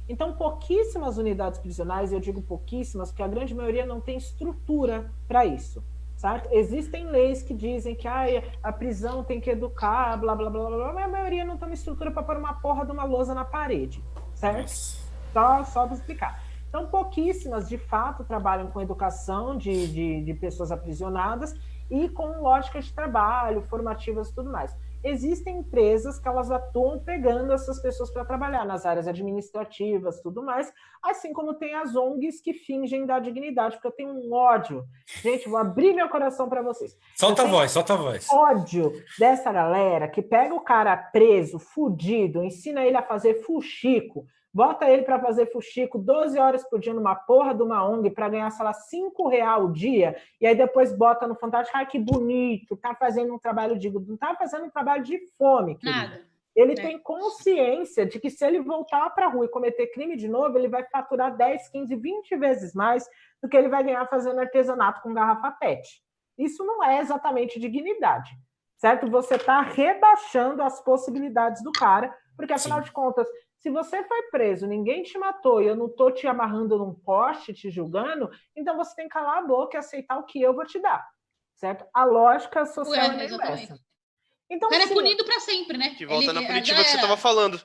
Então, pouquíssimas unidades prisionais, eu digo pouquíssimas, porque a grande maioria não tem estrutura para isso, certo? Existem leis que dizem que a prisão tem que educar, blá, blá, blá, blá, mas a maioria não tem uma estrutura para pôr uma porra de uma lousa na parede, certo? Só para explicar. Então, pouquíssimas, de fato, trabalham com educação de pessoas aprisionadas e com lógicas de trabalho, formativas e tudo mais. Existem empresas que elas atuam pegando essas pessoas para trabalhar nas áreas administrativas, tudo mais, assim como tem as ONGs que fingem dar dignidade, porque eu tenho um ódio. Gente, vou abrir meu coração para vocês. Solta a voz. Ódio dessa galera que pega o cara preso, fudido, ensina ele a fazer fuxico, bota ele para fazer fuxico 12 horas por dia numa porra de uma ONG para ganhar, sei lá, R$5 o dia, e aí depois bota no Fantástico, que bonito, tá fazendo um trabalho digno. Não tá fazendo um trabalho de fome, querido. Nada. Ele tem consciência de que se ele voltar para a rua e cometer crime de novo, ele vai faturar 10, 15, 20 vezes mais do que ele vai ganhar fazendo artesanato com garrafa PET. Isso não é exatamente dignidade, certo? Você está rebaixando as possibilidades do cara, porque afinal de contas, se você foi preso, ninguém te matou e eu não estou te amarrando num poste, te julgando, então você tem que calar a boca e aceitar o que eu vou te dar, certo? A lógica social é meio essa. Então, o cara é punido para sempre, né? Que volta na punitiva que você estava falando.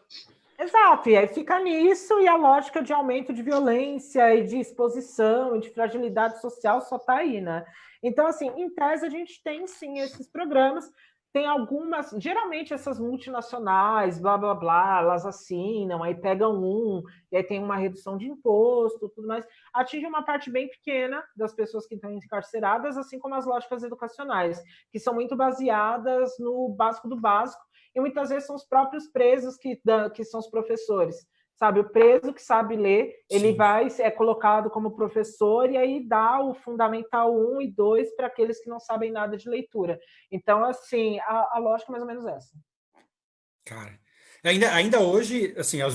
Exato, e aí fica nisso e a lógica de aumento de violência e de exposição e de fragilidade social só está aí, né? Então, assim, em tese a gente tem sim esses programas. Tem algumas, geralmente essas multinacionais, blá, blá, blá, elas assinam, aí pegam e aí tem uma redução de imposto, tudo mais. Atinge uma parte bem pequena das pessoas que estão encarceradas, assim como as lógicas educacionais, que são muito baseadas no básico do básico, e muitas vezes são os próprios presos que são os professores. Sabe, o preso que sabe ler, ele é colocado como professor e aí dá o Fundamental 1 e 2 para aqueles que não sabem nada de leitura. Então, assim, a lógica é mais ou menos essa. Cara, ainda hoje, assim, as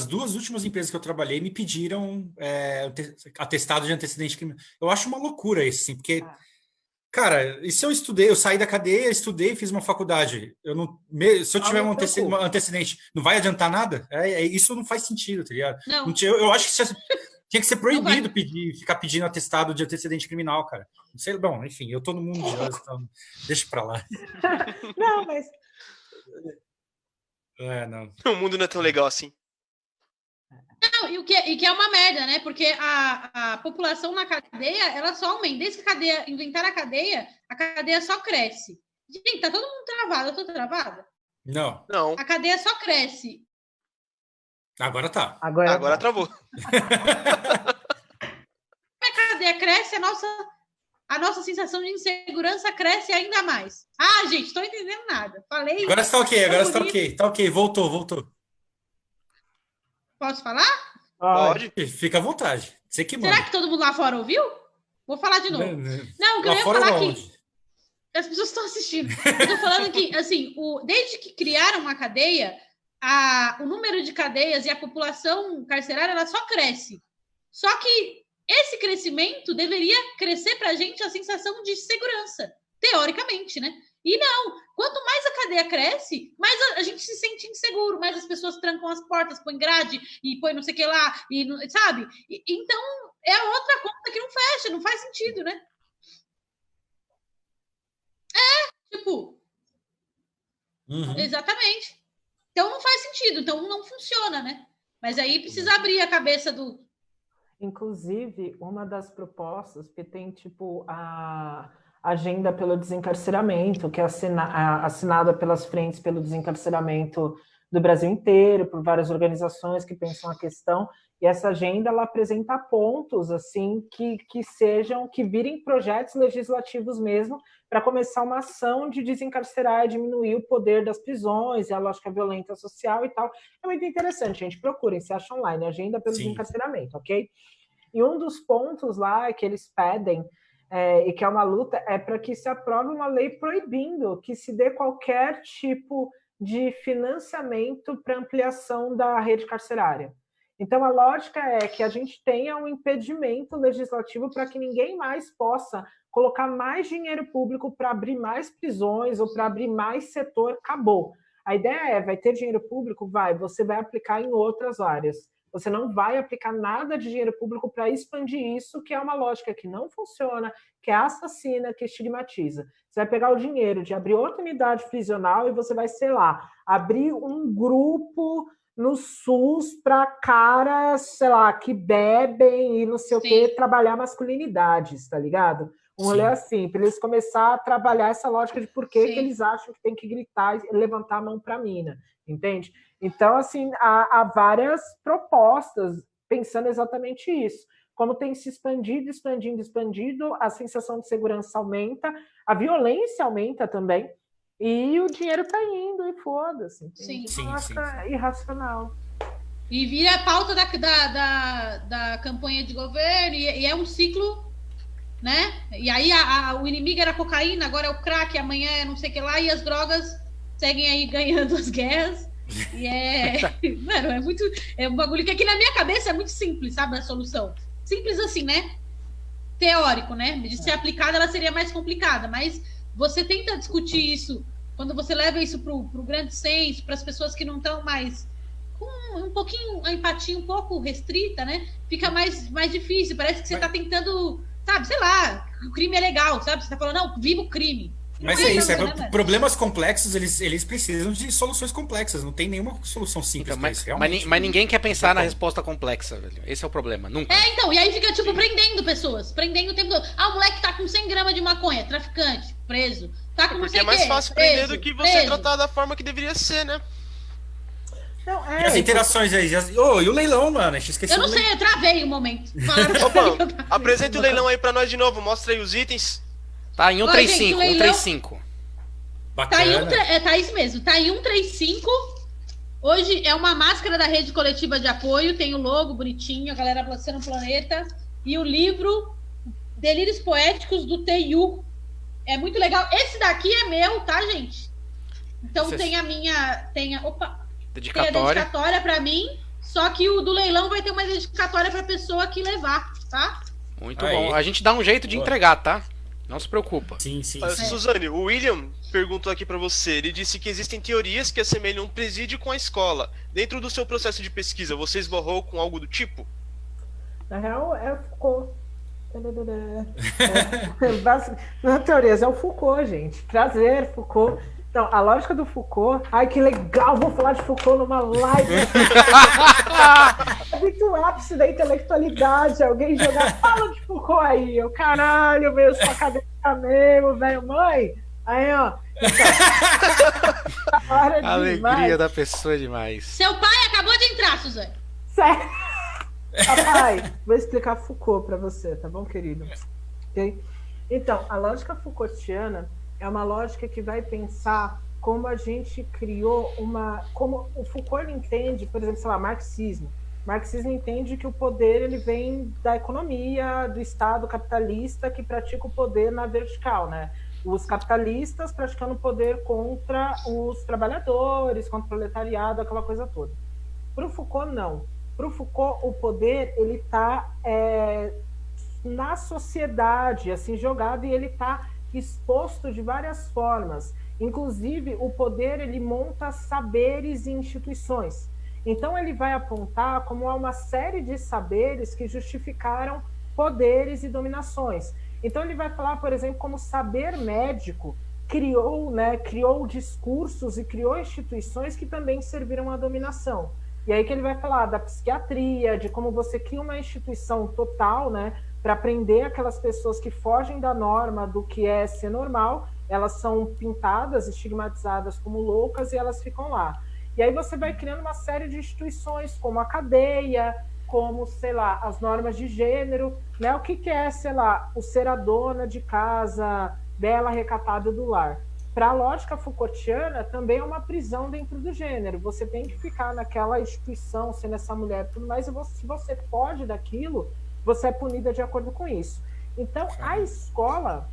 duas últimas empresas que eu trabalhei me pediram atestado de antecedente criminal. Eu acho uma loucura isso, assim, porque... Cara, e se eu saí da cadeia, estudei, fiz uma faculdade, se eu tiver um antecedente, não vai adiantar nada? Isso não faz sentido, tá ligado? Não. Eu acho que tinha que ser proibido ficar pedindo atestado de antecedente criminal, cara. Não sei, bom, enfim, eu tô no mundo de hoje, então deixa pra lá. Não, mas... Não. O mundo não é tão legal assim. Não, e que é uma merda, né? Porque a população na cadeia, ela só aumenta. Desde que inventaram a cadeia só cresce. Gente, tá todo mundo travado. Eu tô travada? Não. A cadeia só cresce. Agora tá. Agora travou. A cadeia cresce, a nossa sensação de insegurança cresce ainda mais. Gente, tô entendendo nada. Falei. Agora está ok, Tá ok, voltou. Posso falar? Pode. Fica à vontade. Você que manda. Será que todo mundo lá fora ouviu? Vou falar de novo. Não, o que eu ia falar aqui. As pessoas estão assistindo. Eu tô falando que, assim, desde que criaram a cadeia, o número de cadeias e a população carcerária, ela só cresce. Só que esse crescimento deveria crescer pra gente a sensação de segurança, teoricamente, né? E não, quanto mais a cadeia cresce, mais a gente se sente inseguro, mais as pessoas trancam as portas, põem grade e põem não sei o que lá, sabe? Então, é outra conta que não fecha, não faz sentido, né? Exatamente. Então, não faz sentido, então não funciona, né? Mas aí precisa abrir a cabeça do... Inclusive, uma das propostas que tem, tipo, a agenda pelo desencarceramento, que é assinada pelas frentes pelo desencarceramento do Brasil inteiro, por várias organizações que pensam a questão, e essa agenda ela apresenta pontos assim que virem projetos legislativos mesmo, para começar uma ação de desencarcerar e diminuir o poder das prisões e a lógica violenta social e tal. É muito interessante, gente. Procurem, se acha online, Agenda pelo Desencarceramento, ok? E um dos pontos lá que eles pedem, e que é uma luta, é para que se aprove uma lei proibindo que se dê qualquer tipo de financiamento para ampliação da rede carcerária. Então, a lógica é que a gente tenha um impedimento legislativo para que ninguém mais possa colocar mais dinheiro público para abrir mais prisões ou para abrir mais setor, acabou. A ideia vai ter dinheiro público? Você vai aplicar em outras áreas. Você não vai aplicar nada de dinheiro público para expandir isso, que é uma lógica que não funciona, que é assassina, que estigmatiza. Você vai pegar o dinheiro de abrir outra unidade prisional e você vai, sei lá, abrir um grupo no SUS para caras, sei lá, que bebem e não sei o quê, trabalhar masculinidades, tá ligado? Um rolê assim, para eles começar a trabalhar essa lógica de por que eles acham que tem que gritar e levantar a mão para a mina, entende? Então, assim, há várias propostas pensando exatamente isso. Como tem se expandido, a sensação de segurança aumenta, a violência aumenta também, e o dinheiro tá indo, e foda-se. Sim. Irracional. E vira a pauta da campanha de governo, e é um ciclo, né? E aí o inimigo era a cocaína, agora é o crack, amanhã é não sei o que lá, e as drogas seguem aí ganhando as guerras. E mano, é um bagulho que aqui na minha cabeça é muito simples, sabe? A solução. Simples assim, né? Teórico, né? De ser aplicada, ela seria mais complicada, mas você tenta discutir isso quando você leva isso pro grande senso, para as pessoas que não estão mais com um pouquinho, a empatia um pouco restrita, né? Fica mais difícil. Parece que você tá tentando, sabe, sei lá, o crime é legal, sabe? Você tá falando, não, viva o crime. Mas é isso, problemas complexos, eles precisam de soluções complexas, não tem nenhuma solução simples. Então, mas ninguém quer pensar na resposta complexa, velho. Esse é o problema, nunca. Então, e aí fica, tipo, prendendo pessoas, prendendo o tempo todo. O moleque tá com 100 gramas de maconha, traficante, preso. Tá com porque é mais fácil prender do que você tratar da forma que deveria ser, né? Não, e as interações aí, e o leilão, mano, a gente esqueceu. Eu não sei, eu travei um momento. Opa, apresenta o leilão aí pra nós de novo, mostra aí os itens. Tá em 135, 135. Bacana. Tá isso mesmo, tá em 135. Hoje é uma máscara da rede coletiva de apoio, tem o logo bonitinho, a galera lançando o planeta, e o livro Delírios Poéticos do TU. É muito legal. Esse daqui é meu, tá, gente? Então tem a minha... dedicatória pra mim, só que o do leilão vai ter uma dedicatória pra pessoa que levar, tá? Muito bom. A gente dá um jeito de entregar, tá? Não se preocupa. Sim. Suzane, o William perguntou aqui pra você. Ele disse que existem teorias que assemelham um presídio com a escola. Dentro do seu processo de pesquisa, você esbarrou com algo do tipo? Na real, é o Foucault. Não, teorias, é o Foucault, gente. Prazer, Foucault. Então, a lógica do Foucault... Ai, que legal, vou falar de Foucault numa live. É muito ápice da intelectualidade. Alguém jogar, fala de Foucault aí. Eu, caralho, veio sua cabeça mesmo, velho. Mãe, aí, ó. Então, a alegria da pessoa é demais. Seu pai acabou de entrar, Suzane. Sério? Papai, vou explicar Foucault para você, tá bom, querido? Okay? Então, a lógica Foucaultiana é uma lógica que vai pensar como a gente criou como o Foucault entende, por exemplo, sei lá, marxismo. Marxismo entende que o poder ele vem da economia, do Estado capitalista que pratica o poder na vertical, né? Os capitalistas praticando o poder contra os trabalhadores, contra o proletariado, aquela coisa toda. Para o Foucault, não. Para o Foucault, o poder ele está na sociedade, assim, jogado, e ele está exposto de várias formas. Inclusive, o poder ele monta saberes e instituições. Então, ele vai apontar como há uma série de saberes que justificaram poderes e dominações. Então, ele vai falar, por exemplo, como o saber médico criou discursos e criou instituições que também serviram à dominação. E aí que ele vai falar da psiquiatria, de como você cria uma instituição total, né, para prender aquelas pessoas que fogem da norma do que é ser normal, elas são pintadas, estigmatizadas como loucas e elas ficam lá. E aí você vai criando uma série de instituições, como a cadeia, como, sei lá, as normas de gênero, né? O que é, sei lá, o ser a dona de casa, bela, recatada do lar. Para a lógica Foucaultiana, também é uma prisão dentro do gênero. Você tem que ficar naquela instituição, sendo essa mulher, tudo mais, e se você pode daquilo, você é punida de acordo com isso. Então, a escola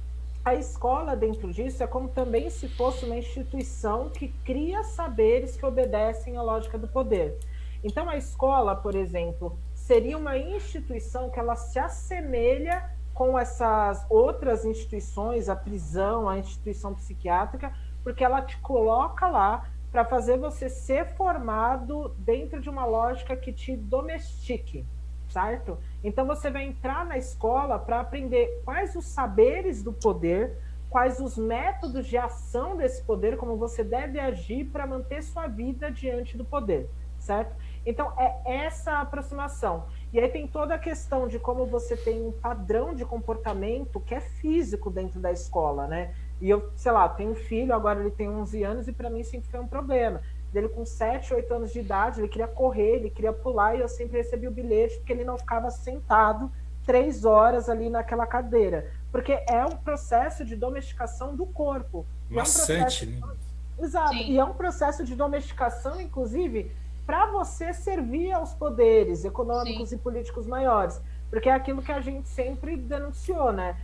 dentro disso é como também se fosse uma instituição que cria saberes que obedecem à lógica do poder. Então, a escola, por exemplo, seria uma instituição que ela se assemelha com essas outras instituições, a prisão, a instituição psiquiátrica, porque ela te coloca lá para fazer você ser formado dentro de uma lógica que te domestique, certo? Então você vai entrar na escola para aprender quais os saberes do poder, quais os métodos de ação desse poder, como você deve agir para manter sua vida diante do poder, certo? Então é essa aproximação. E aí tem toda a questão de como você tem um padrão de comportamento que é físico dentro da escola, né? E eu, sei lá, tenho um filho, agora ele tem 11 anos, e para mim sempre foi um problema. Ele com 7, 8 anos de idade, ele queria correr, ele queria pular, e eu sempre recebi o bilhete porque ele não ficava sentado 3 horas ali naquela cadeira. Porque é um processo de domesticação do corpo. Maçante, né? Exato. Sim. E é um processo de domesticação, inclusive, para você servir aos poderes econômicos Sim. e políticos maiores. Porque é aquilo que a gente sempre denunciou, né?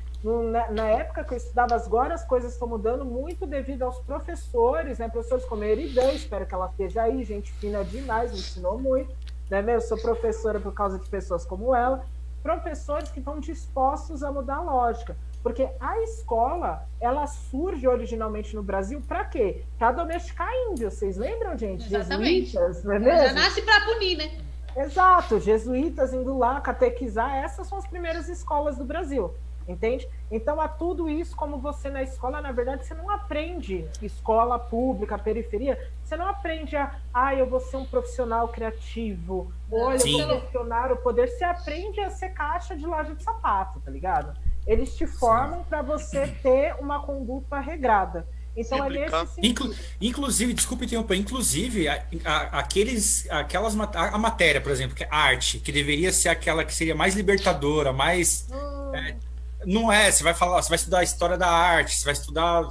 Na época que eu estudava agora, as coisas estão mudando muito devido aos professores, né? Professores como a Eridan, espero que ela esteja aí, gente fina demais, me ensinou muito, né? Eu sou professora por causa de pessoas como ela. Professores que estão dispostos a mudar a lógica. Porque a escola, ela surge originalmente no Brasil para quê? Para domesticar índios, vocês lembram, gente? Exatamente. Jesuítas, não é mesmo? Já nasce para punir, né? Exato, jesuítas indo lá catequizar, essas são as primeiras escolas do Brasil, entende? Então, há tudo isso, como você na escola, na verdade, você não aprende escola pública, periferia, você não aprende eu vou ser um profissional criativo, ou eu vou questionar o poder, você aprende a ser caixa de loja de sapato, tá ligado? Eles te formam para você ter uma conduta regrada. Então é nesse sentido. Inclusive, desculpe interromper, inclusive a matéria, por exemplo, que é arte, que deveria ser aquela que seria mais libertadora, mais não é, você vai estudar a história da arte, você vai estudar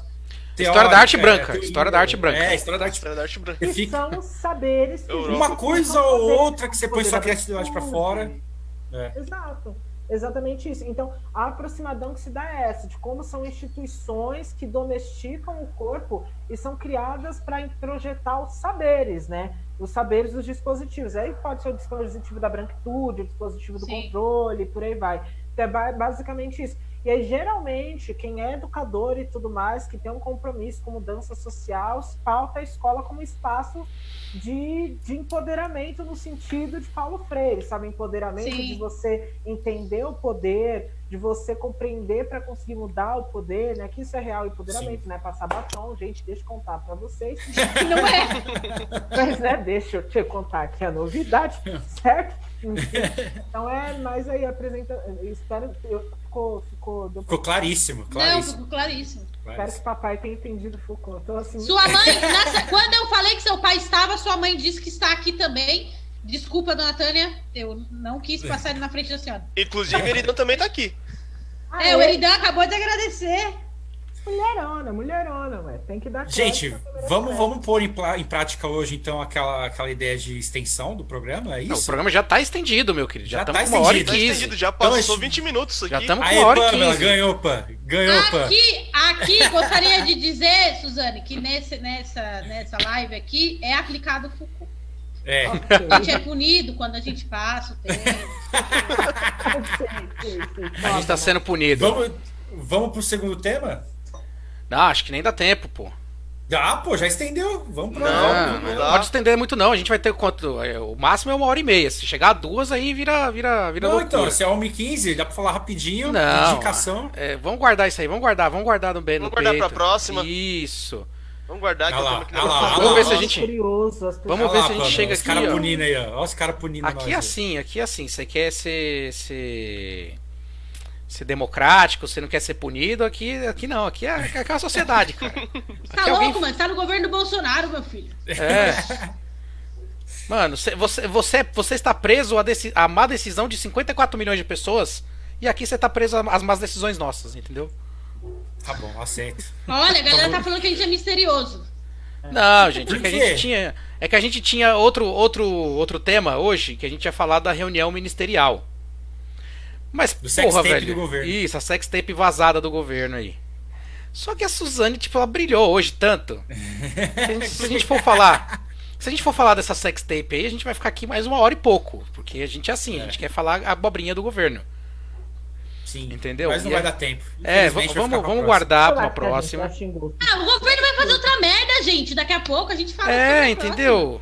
história da arte branca, história da arte branca. História da arte branca. Que são os saberes que uma coisa ou outra que você põe sua criatividade para fora. Exato. Exatamente isso. Então, a aproximação que se dá é essa, de como são instituições que domesticam o corpo e são criadas para introjetar os saberes, né? Os saberes dos dispositivos. Aí pode ser o dispositivo da branquitude, o dispositivo do controle, por aí vai. Então, é basicamente isso. E aí, geralmente, quem é educador e tudo mais, que tem um compromisso com mudança social, pauta a escola como espaço de empoderamento no sentido de Paulo Freire, sabe? Empoderamento de você entender o poder, de você compreender para conseguir mudar o poder, né? Que isso é real empoderamento, né? Passar batom, gente, deixa eu contar para vocês. Não é? Mas, né, deixa eu te contar aqui a novidade, certo? Então mas aí apresenta. Espero que ficou claríssimo. Não, ficou claríssimo. Espero que papai tenha entendido Foucault. Então, assim... Sua mãe, quando eu falei que seu pai estava, sua mãe disse que está aqui também. Desculpa, dona Tânia, eu não quis passar ele na frente da senhora. Inclusive, o Eridan também está aqui. O Eridan acabou de agradecer. Mulherona, ué. Tem que dar. Gente, vamos pôr em prática hoje, então, aquela ideia de extensão do programa, é isso? Não, o programa já está estendido, meu querido. Já estamos com uma hora e 15. Já passou 20 minutos isso aqui. Já estamos com uma hora e 15. Ganhou, Pan. Aqui, gostaria de dizer, Suzane, que nessa live aqui é aplicado o Foucault. A gente é punido quando a gente passa o tempo. A gente está sendo punido. Vamos pro segundo tema? Não, acho que nem dá tempo, pô. Já estendeu. Vamos pro não pode estender muito, não. A gente vai ter quanto? O máximo é 1h30. Se chegar a 2, aí vira não, loucura. Então, se é 1h15, dá pra falar rapidinho. Não, indicação. Vamos guardar isso aí. Vamos guardar no peito. Vamos guardar pra próxima. Isso. Vamos guardar aqui. Vamos ver se a gente... Vamos ver se a gente chega aqui. Os caras punindo aí, ó. Olha os caras punindo aqui nós. Aqui assim. Você quer ser democrático, você não quer ser punido, aqui não, aqui é a sociedade, cara. Tá louco, mano? Você tá no governo do Bolsonaro, meu filho. Mano, você está preso à má decisão de 54 milhões de pessoas e aqui você está preso às más decisões nossas, entendeu? Tá bom, aceito. Olha, a galera tá falando que a gente é misterioso. Não, gente, Por é que quê? a gente tinha outro tema hoje, que a gente ia falar da reunião ministerial. Mas, Do sex porra, tape velho. do governo. Isso, a sex tape vazada do governo aí. Só que a Suzane, tipo, ela brilhou hoje tanto. Se a gente for falar. Se a gente for falar dessa sex tape aí, a gente vai ficar aqui mais 1 hora e pouco. Porque a gente é assim, a gente quer falar a abobrinha do governo. Sim. Entendeu? Mas não E vai é- dar tempo. É, Infelizmente, vai ficar vamos pra próxima. guardar pra uma Será que a gente próxima. já xingou? Ah, o governo vai fazer outra merda, gente. Daqui a pouco a gente fala. É, sobre a entendeu?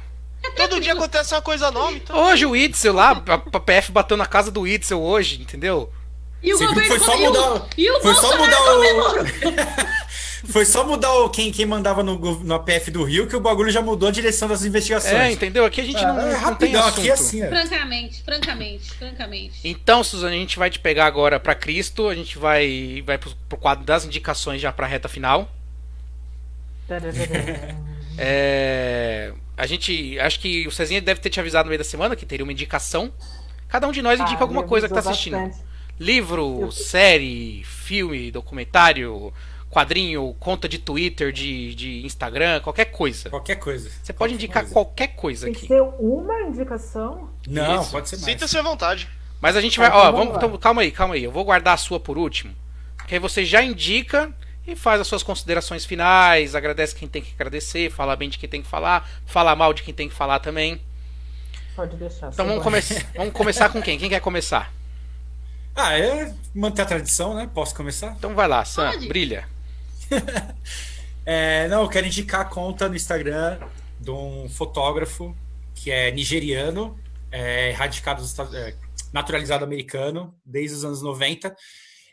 Todo dia acontece uma coisa nova, então. Hoje o Itzel lá, a PF bateu na casa do Itzel hoje, entendeu? E o Você viu que governo foi só mudar, e o foi só Bolsonaro mudar comemorou. Foi só mudar quem mandava no APF do Rio que o bagulho já mudou a direção das investigações. É, entendeu? Aqui a gente não tem rapidão, assunto. aqui é assim, ó. Francamente. Então, Suzane, a gente vai te pegar agora pra Cristo, a gente vai pro quadro das indicações já pra reta final. A gente, acho que o Cezinha deve ter te avisado no meio da semana que teria uma indicação. Cada um de nós indica alguma coisa que tá assistindo. Livro, série, filme, documentário, quadrinho, conta de Twitter, de Instagram, qualquer coisa. Qualquer coisa. Você pode indicar coisa. qualquer coisa Tem que aqui. ser uma indicação? Não, Isso. pode ser mais. Sinta-se à vontade. Mas a gente vai. Então Ó, vamos vamos, lá. então, calma aí. Eu vou guardar a sua por último. Que aí você já indica e faz as suas considerações finais, agradece quem tem que agradecer, fala bem de quem tem que falar, fala mal de quem tem que falar também. Pode deixar. Então sou vamos começar com quem? Quem quer começar? Manter a tradição, né? Posso começar? Então vai lá, Sam, Pode. brilha. Não, eu quero indicar a conta no Instagram de um fotógrafo que é nigeriano, radicado nos naturalizado americano desde os anos 90.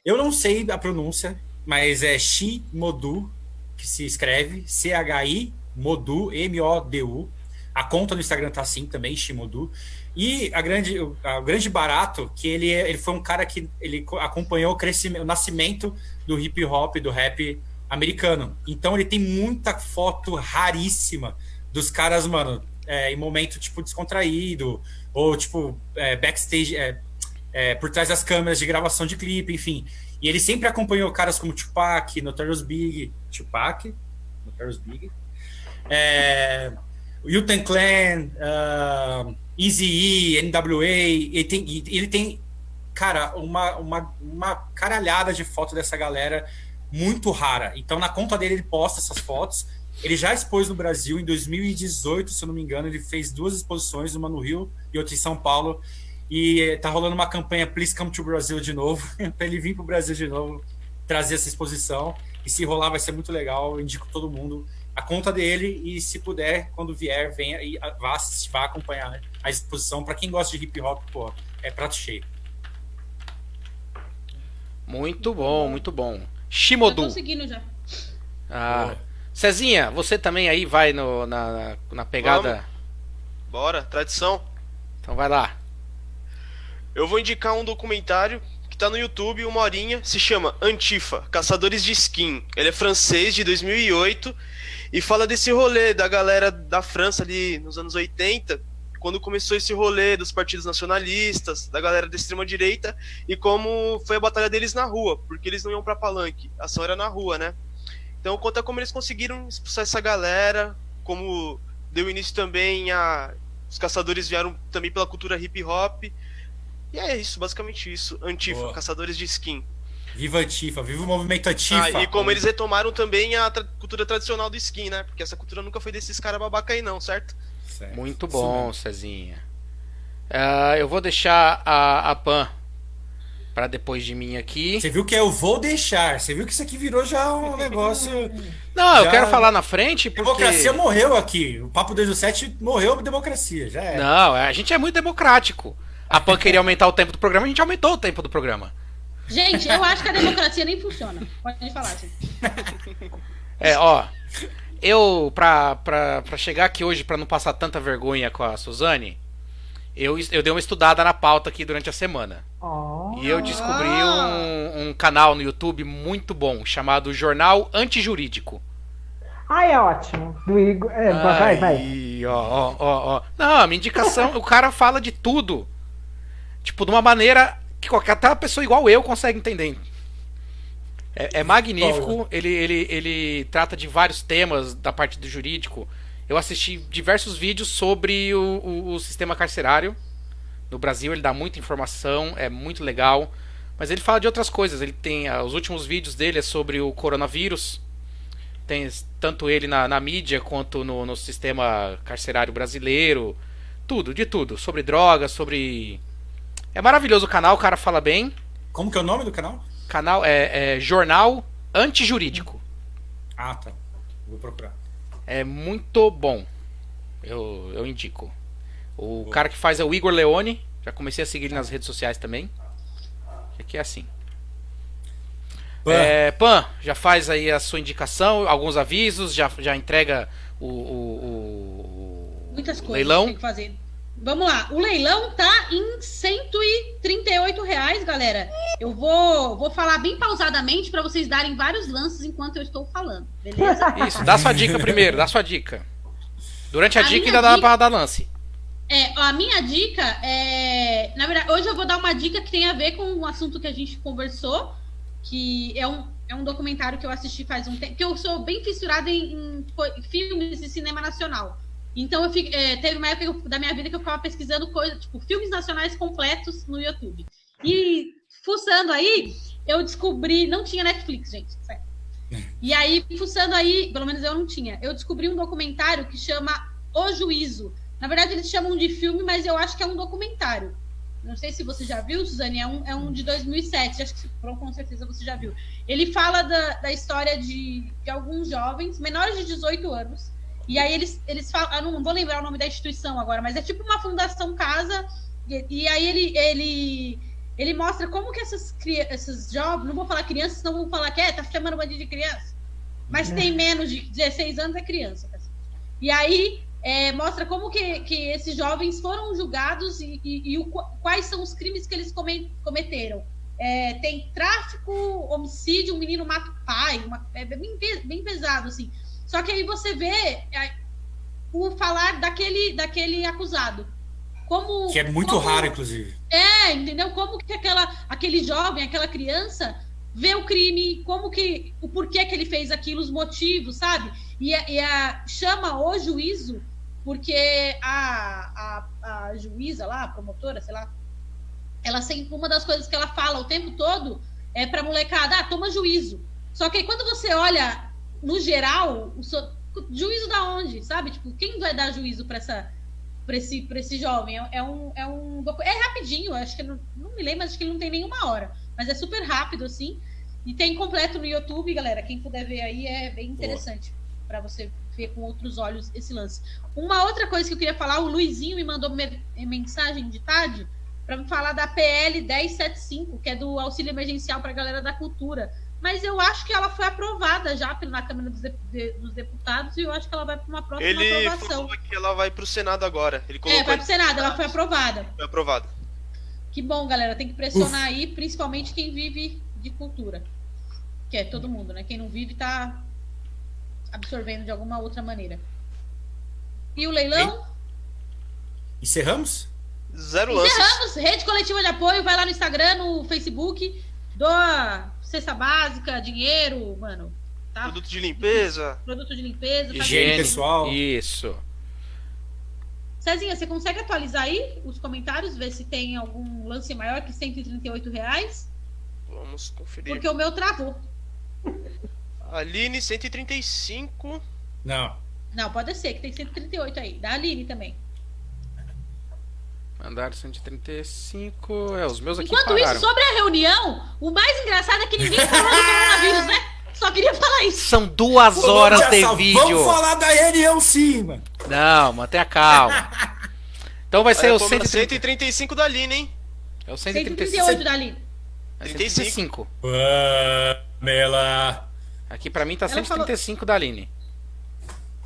Eu não sei a pronúncia, mas é Chi Modu, que se escreve CHI Modu, M-O-D-U. A conta no Instagram tá assim também, Chi Modu. E o grande barato, que ele foi um cara que ele acompanhou o nascimento do hip hop, do rap americano. Então ele tem muita foto raríssima dos caras, mano, em momento, tipo, descontraído, ou, tipo, backstage, por trás das câmeras de gravação de clipe, enfim. E ele sempre acompanhou caras como Tupac, Notorious Big, Wu-Tang Clan, Eazy-E, NWA, ele tem, cara, uma caralhada de fotos dessa galera muito rara. Então, na conta dele, ele posta essas fotos. Ele já expôs no Brasil em 2018, se eu não me engano. Ele fez 2 exposições, uma no Rio e outra em São Paulo. E tá rolando uma campanha Please Come to Brasil de novo, para ele vir pro Brasil de novo, trazer essa exposição. E se rolar, vai ser muito legal. Eu indico todo mundo a conta dele. E se puder, quando vier, venha e vá assistir, vá acompanhar a exposição. Para quem gosta de hip hop, pô, é prato cheio. Muito bom, muito bom. Eu Shimodu. tô seguindo já. Ah. Cezinha, você também aí vai na pegada. Bora, tradição. Então vai lá. Eu vou indicar um documentário que tá no YouTube, 1 horinha, se chama Antifa, Caçadores de Skin. Ele é francês, de 2008, e fala desse rolê da galera da França ali nos anos 80, quando começou esse rolê dos partidos nacionalistas, da galera da extrema-direita, e como foi a batalha deles na rua, porque eles não iam pra palanque, a ação era na rua, né? Então conta como eles conseguiram expulsar essa galera, como deu início também os caçadores vieram também pela cultura hip-hop. E é isso, basicamente isso. Antifa, Boa. Caçadores de Skin. Viva Antifa, viva o movimento Antifa. E como eles retomaram também a cultura tradicional do skin, né? Porque essa cultura nunca foi desses caras babaca aí não, certo? Certo. Muito Isso bom, mesmo. Cezinha. Eu vou deixar a Pan para depois de mim aqui. Você viu que eu vou deixar. Você viu que isso aqui virou já um negócio. Não, eu Já- quero falar na frente porque... Democracia morreu aqui. O Papo 207 morreu a democracia. Já é. Não, a gente é muito democrático. A Pan queria aumentar o tempo do programa, a gente aumentou o tempo do programa. Gente, eu acho que a democracia nem funciona. Pode falar, assim. Eu, pra chegar aqui hoje, pra não passar tanta vergonha com a Suzane, eu dei uma estudada na pauta aqui durante a semana. Oh. E eu descobri um canal no YouTube muito bom, chamado Jornal Antijurídico. Ai, é ótimo. Do Igor. Vai. Aí, ó. Não, a minha indicação, o cara fala de tudo. Tipo, de uma maneira que até uma pessoa igual eu consegue entender. É magnífico. Ele trata de vários temas da parte do jurídico. Eu assisti diversos vídeos sobre o sistema carcerário no Brasil. Ele dá muita informação, é muito legal. Mas ele fala de outras coisas. Ele tem os últimos vídeos dele é sobre o coronavírus. Tem tanto ele na mídia quanto no sistema carcerário brasileiro. De tudo. Sobre drogas, sobre... É maravilhoso o canal, o cara fala bem. Como que é o nome do canal? Canal é Jornal Antijurídico. Ah, tá. Vou procurar. É muito bom. Eu indico. O cara que faz é o Igor Leone. Já comecei a seguir ele nas redes sociais também. Aqui é assim. Pan, já faz aí a sua indicação, alguns avisos, já entrega Muitas coisas leilão. tem que fazer. Vamos lá, o leilão tá em R$138, galera. Eu vou falar bem pausadamente para vocês darem vários lances enquanto eu estou falando, beleza? Isso, dá sua dica primeiro, dá sua dica. Durante a dica ainda dá pra dar lance. A minha dica é... Na verdade, hoje eu vou dar uma dica que tem a ver com um assunto que a gente conversou, que é um documentário que eu assisti faz um tempo, que eu sou bem fissurada em filmes de cinema nacional. Então, teve uma época da minha vida que eu ficava pesquisando coisas, tipo, filmes nacionais completos no YouTube. E, fuçando aí, eu descobri... Não tinha Netflix, gente, certo? E aí, fuçando aí, pelo menos eu não tinha, eu descobri um documentário que chama O Juízo. Na verdade, eles chamam de filme, mas eu acho que é um documentário. Não sei se você já viu, Suzane, é um de 2007, acho que com certeza você já viu. Ele fala da história de alguns jovens, menores de 18 anos, e aí eles falam, eu não vou lembrar o nome da instituição agora, mas é tipo uma fundação casa, e aí ele mostra como que esses jovens, não vou falar crianças, senão vou falar que tá chamando bandido de criança, mas tem menos de 16 anos é criança. E aí mostra como que esses jovens foram julgados e quais são os crimes que eles cometeram. Tem tráfico, homicídio, um menino mata o pai, é bem pesado, assim. Só que aí você vê o falar daquele acusado. Que é muito raro, inclusive. Entendeu? Como que aquele jovem, aquela criança vê o crime, o porquê que ele fez aquilo, os motivos, sabe? E chama o juízo, porque a juíza lá, a promotora, sei lá, ela sempre, uma das coisas que ela fala o tempo todo é pra molecada, toma juízo. Só que aí quando você olha, no geral, juízo da onde, sabe? Tipo, quem vai dar juízo pra esse jovem? É rapidinho, acho que não me lembro, mas acho que ele não tem nenhuma hora. Mas é super rápido, assim. E tem completo no YouTube, galera. Quem puder ver aí é bem interessante para você ver com outros olhos esse lance. Uma outra coisa que eu queria falar, o Luizinho me mandou mensagem de tarde para me falar da PL 1075, que é do auxílio emergencial para a galera da cultura. Mas eu acho que ela foi aprovada já na Câmara dos Deputados e eu acho que ela vai para uma próxima aprovação. Ele falou que ela vai para o Senado agora. Ele colocou vai para o Senado, ela foi aprovada. Foi aprovada. Que bom, galera. Tem que pressionar aí, principalmente quem vive de cultura. Que é todo mundo, né? Quem não vive tá absorvendo de alguma outra maneira. E o leilão? Encerramos? Zero lances. Encerramos. Rede Coletiva de Apoio. Vai lá no Instagram, no Facebook. Doa cesta básica, dinheiro, mano. Tá? Produto de limpeza. Produto de limpeza. Higiene pessoal. Isso. Cezinha, você consegue atualizar aí os comentários? Ver se tem algum lance maior que R$138? Vamos conferir. Porque o meu travou. Aline, 135. Não, pode ser, que tem 138 aí. Da Aline também. Mandaram 135. Os meus aqui Enquanto pararam. isso, sobre a reunião, o mais engraçado é que ninguém falou do coronavírus, né? Só queria falar isso. São 2 horas de vídeo. Vamos falar da reunião sim, mano. Não, mantenha calma. Então vai ser o 135 da Aline, hein? É o 138 da Aline. 135. Pamela. Aqui pra mim tá Ela 135 da Aline.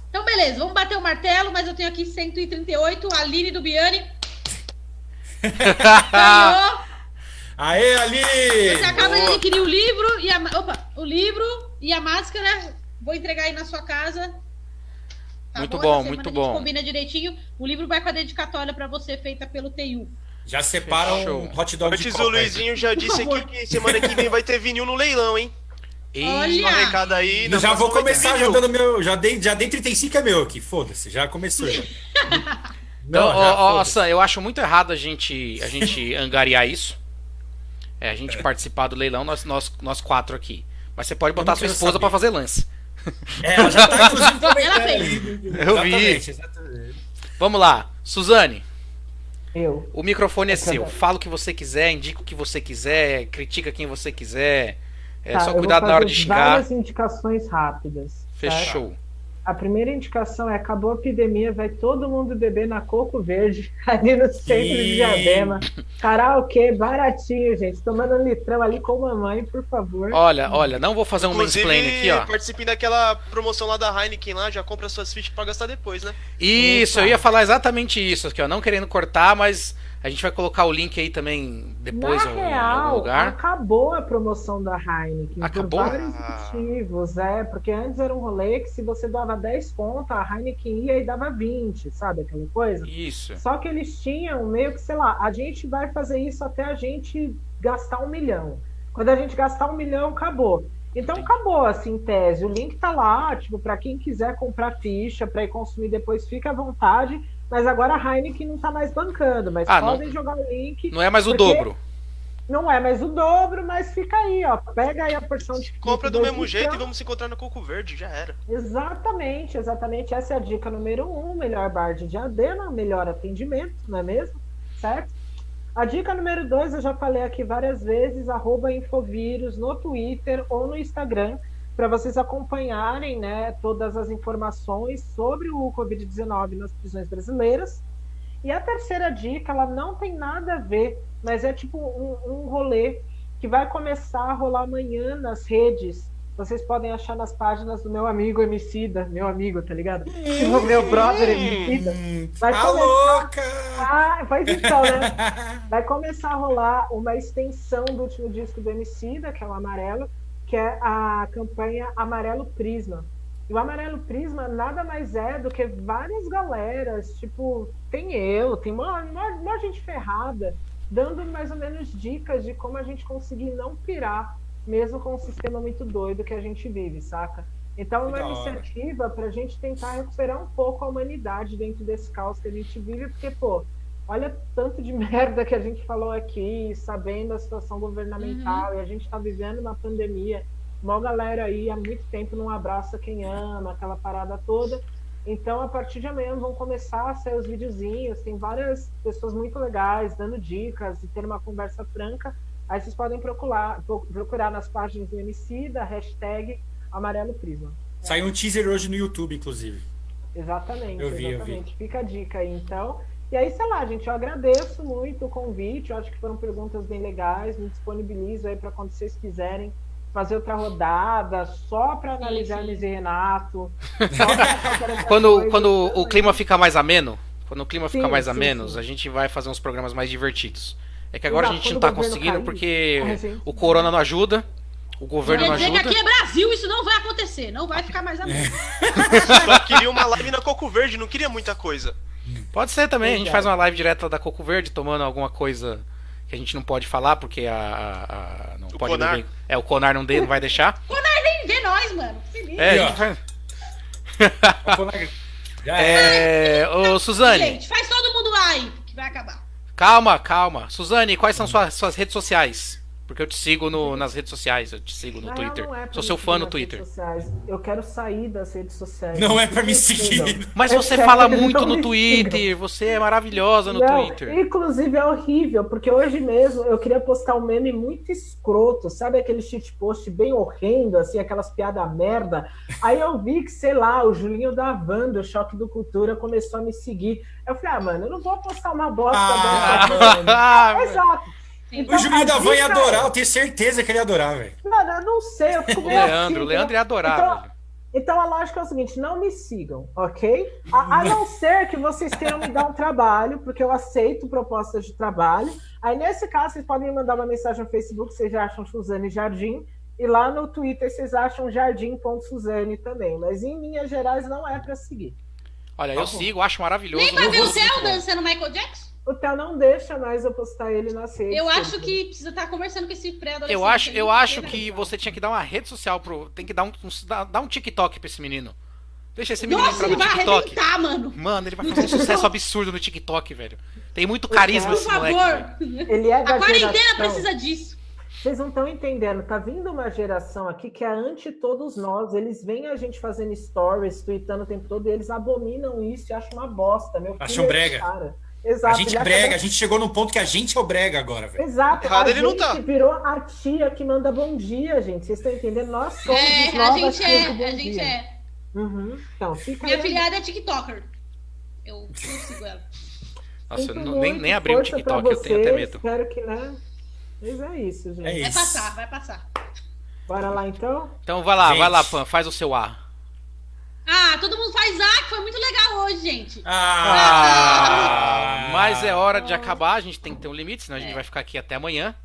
Então, beleza, vamos bater o martelo, mas eu tenho aqui 138, a Aline do Biani. Ganhou. Aê, Aline! Você acaba de adquirir o livro e a máscara. Vou entregar aí na sua casa. Tá Muito Essa bom, semana muito a gente bom. combina direitinho. O livro vai com a dedicatória pra você, feita pelo TU. Já separa Fechou. um hot dog de Antes coca o aí. Luizinho já disse aqui que semana que vem vai ter vinil no leilão, hein? E Uma recada aí. Eu na já vou próxima vai ter começar vinil. jogando meu. Já dei 35 é meu aqui, foda-se, já começou. Já. então, Não, já, ó, foda-se. Sam, eu acho muito errado a gente angariar isso. A gente participar do leilão, nós 4 aqui. Mas você pode botar não sua quero esposa saber. pra fazer lance. Ela já tá inclusive comentando Ela fez. ali. Eu vi. Exatamente. Vamos lá, Suzane, Eu. o microfone é Tá seu. bom. Fala o que você quiser, indica o que você quiser, critica quem você quiser. Tá, Só eu vou cuidado na hora de fazer xingar. várias indicações rápidas. certo? Fechou. A primeira indicação é: acabou a epidemia, vai todo mundo beber na Coco Verde, ali no centro de Diadema. Karaokê, baratinho, gente. Tomando um litrão ali com mamãe, por favor. Olha, não vou fazer um Inclusive, mansplaining aqui, ó. participem daquela promoção lá da Heineken lá, já compra suas fichas pra gastar depois, né? Isso, Opa. eu ia falar exatamente isso aqui, ó. Não querendo cortar, mas a gente vai colocar o link aí também depois Na em algum real, lugar. acabou a promoção da Heineken Acabou? por vários motivos, porque antes era um rolê que se você dava 10 conto, a Heineken ia e dava 20, sabe aquela coisa? Isso. Só que eles tinham meio que, sei lá, a gente vai fazer isso até a gente gastar 1 milhão. Quando a gente gastar 1 milhão, acabou. Então acabou, assim, em tese. O link tá lá, tipo, para quem quiser comprar ficha, para ir consumir depois, fica à vontade. Mas agora a Heineken não tá mais bancando, mas podem jogar o link. Não é mais o porque dobro. Não é mais o dobro, mas fica aí, ó. Pega aí a porção de Compra do 2 mesmo jeito e litrão. vamos se encontrar no Coco Verde, já era. Exatamente. Essa é a dica número 1. Melhor bar de Diadema, melhor atendimento, não é mesmo? Certo? A dica número 2, eu já falei aqui várias vezes, @infovírus no Twitter ou no Instagram, para vocês acompanharem, né, todas as informações sobre o Covid-19 nas prisões brasileiras. E a terceira dica, ela não tem nada a ver, mas é tipo um rolê que vai começar a rolar amanhã nas redes. Vocês podem achar nas páginas do meu amigo Emicida, meu amigo, tá ligado? O meu brother Emicida. Vai Tá começar... louca! Pois então, né? Vai começar a rolar uma extensão do último disco do Emicida, que é o Amarelo, que é a campanha Amarelo Prisma. E o Amarelo Prisma nada mais é do que várias galeras, tipo, tem uma gente ferrada, dando mais ou menos dicas de como a gente conseguir não pirar, mesmo com um sistema muito doido que a gente vive, saca? Então é uma iniciativa para a gente tentar recuperar um pouco a humanidade dentro desse caos que a gente vive, porque, pô, olha tanto de merda que a gente falou aqui, sabendo a situação governamental, e a gente está vivendo uma pandemia. Uma galera aí há muito tempo não abraça quem ama, aquela parada toda. Então, a partir de amanhã vão começar a sair os videozinhos. Tem várias pessoas muito legais dando dicas e ter uma conversa franca. Aí vocês podem procurar nas páginas do Emicida, hashtag Amarelo Prisma. Saiu um teaser hoje no YouTube, inclusive. Exatamente, Eu vi. exatamente. Fica a dica aí, então. E aí, sei lá, gente, eu agradeço muito o convite. Eu acho que foram perguntas bem legais. Me disponibilizo aí para quando vocês quiserem fazer outra rodada, só para analisar Hermes e Renato. Quando o clima fica mais ameno, Sim. a gente vai fazer uns programas mais divertidos. É que agora a Exato, gente não quando tá o governo conseguindo cair, porque a gente- o corona não ajuda, o governo Quer não dizer que ajuda. aqui é Brasil, isso não vai acontecer. Não vai ficar mais ameno. Só queria uma live na Coco Verde, não queria muita coisa. Pode ser também, a gente Verdade. faz uma live direta da Coco Verde, tomando alguma coisa que a gente não pode falar, porque não O pode Conar. beber. O Conar não vai deixar. Nem vê nós, mano. Se liga. É, E, a ó. gente faz... Já é. Ô, Suzane, Gente, faz todo mundo lá aí, que vai acabar. calma. Suzane, quais são suas redes sociais? Porque eu te sigo nas redes sociais, eu te sigo no Na real, Twitter. não é pra Sou me seu seguir fã no nas Twitter. redes sociais. Eu quero sair das redes sociais. Não é pra me sigam. seguir. Mas É você sério, fala não muito me no sigam. Twitter, você é maravilhosa no Não, Twitter. inclusive é horrível, porque hoje mesmo eu queria postar um meme muito escroto, sabe aquele shitpost bem horrendo, assim, aquelas piadas merda. Aí eu vi que, sei lá, o Julinho da Van, do Choque do Cultura, começou a me seguir. Eu falei, mano, eu não vou postar uma bosta dessa. Exato. Então, O Julinho a da Van ia dica adorar, eu tenho certeza que ele ia adorar, velho. Mano, eu não sei, eu fico O meio Leandro, assim, o Leandro ia adorar, Então, velho. então a lógica é o seguinte, não me sigam, ok? A não ser que vocês queiram me dar um trabalho, porque eu aceito propostas de trabalho. Aí, nesse caso, vocês podem me mandar uma mensagem no Facebook, vocês já acham Suzane Jardim, e lá no Twitter vocês acham jardim.suzane também. Mas em linhas gerais não é para seguir. Olha, eu Tá bom. sigo, acho maravilhoso. Nem pra ver o muito Theo bom. dançando Michael Jackson? O Theo não deixa mais eu postar ele nas redes. Eu acho porque- que precisa estar conversando com esse pré-adolescente. Eu acho Ele que você tinha que dar uma rede social pro. Tem que dar dar um TikTok pra esse menino. Deixa esse menino Nossa, entrar ele no vai TikTok. arrebentar, mano. Mano, ele vai fazer um sucesso absurdo no TikTok, velho. Tem muito carisma Por esse moleque. favor. velho. Ele é da A quarentena geração- precisa disso. Vocês não estão entendendo. Tá vindo uma geração aqui que é anti todos nós. Eles veem a gente fazendo stories, tweetando o tempo todo, e eles abominam isso e acham uma bosta. Meu filho Acham é brega. esse cara. A Exato. gente ele é acha brega, bem- a gente chegou num ponto que a gente é o brega agora, velho. Exato. Errado a ele não gente tá. virou a tia que manda bom dia, gente. Vocês estão entendendo? Nós somos os É, a novas gente tias do bom a gente dia. é. Uhum. Então, fica Minha aí. filhada é TikToker. Eu sigo ela. Nossa, eu Sinto nem muito, abri o força TikTok, pra eu tenho até vocês, medo. Espero que, né? Mas é isso, gente. É Vai isso. passar, vai passar. Bora lá, então? Então vai lá, Gente. Pan, faz o seu ar. Ah, todo mundo faz que foi muito legal hoje, gente. Mas é hora de acabar, a gente tem que ter um limite, senão a gente vai ficar aqui até amanhã.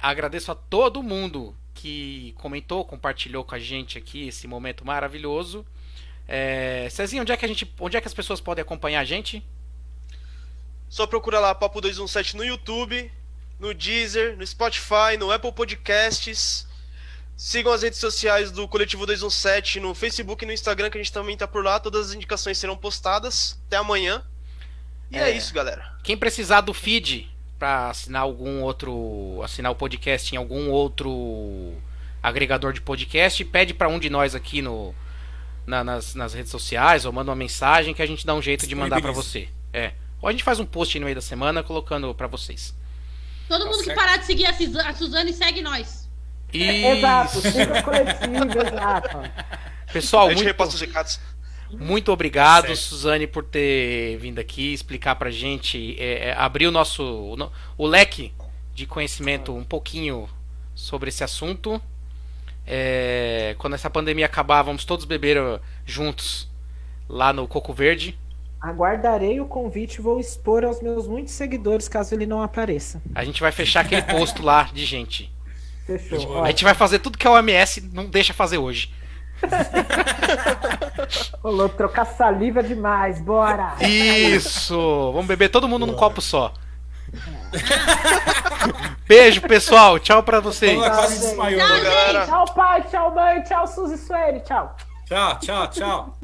Agradeço a todo mundo que comentou, compartilhou com a gente aqui esse momento maravilhoso. Cezinha, onde é que as pessoas podem acompanhar a gente? Só procura lá Papo 217 no YouTube, no Deezer, no Spotify, no Apple Podcasts. Sigam as redes sociais do Coletivo 217 no Facebook e no Instagram, que a gente também tá por lá. Todas as indicações serão postadas. Até amanhã. E é isso, galera. Quem precisar do feed para assinar assinar o podcast em algum outro agregador de podcast, pede para um de nós aqui nas redes sociais ou manda uma mensagem que a gente dá um jeito de mandar para você. Ou a gente faz um post no meio da semana colocando para vocês. Todo mundo que certo. parar de seguir a Suzane, segue nós. Exato, Isso. siga o coletivo, exato. Pessoal, A gente repassa os recados. muito obrigado, Certo. Suzane, por ter vindo aqui explicar pra gente, abrir o leque de conhecimento um pouquinho sobre esse assunto. Quando essa pandemia acabar, vamos todos beber juntos lá no Coco Verde. Aguardarei o convite e vou expor aos meus muitos seguidores caso ele não apareça. A gente vai fechar aquele posto lá de gente. Fechou. A gente vai fazer tudo que a OMS não deixa fazer hoje. Rolou trocar saliva demais, bora! Isso! Vamos beber todo mundo num copo só. Beijo, pessoal. Tchau pra vocês. Ela quase gente. desmaiou. Tchau, né? Galera. Tchau, pai, tchau, mãe, tchau, Suzy Sueli, tchau. Tchau, tchau, tchau.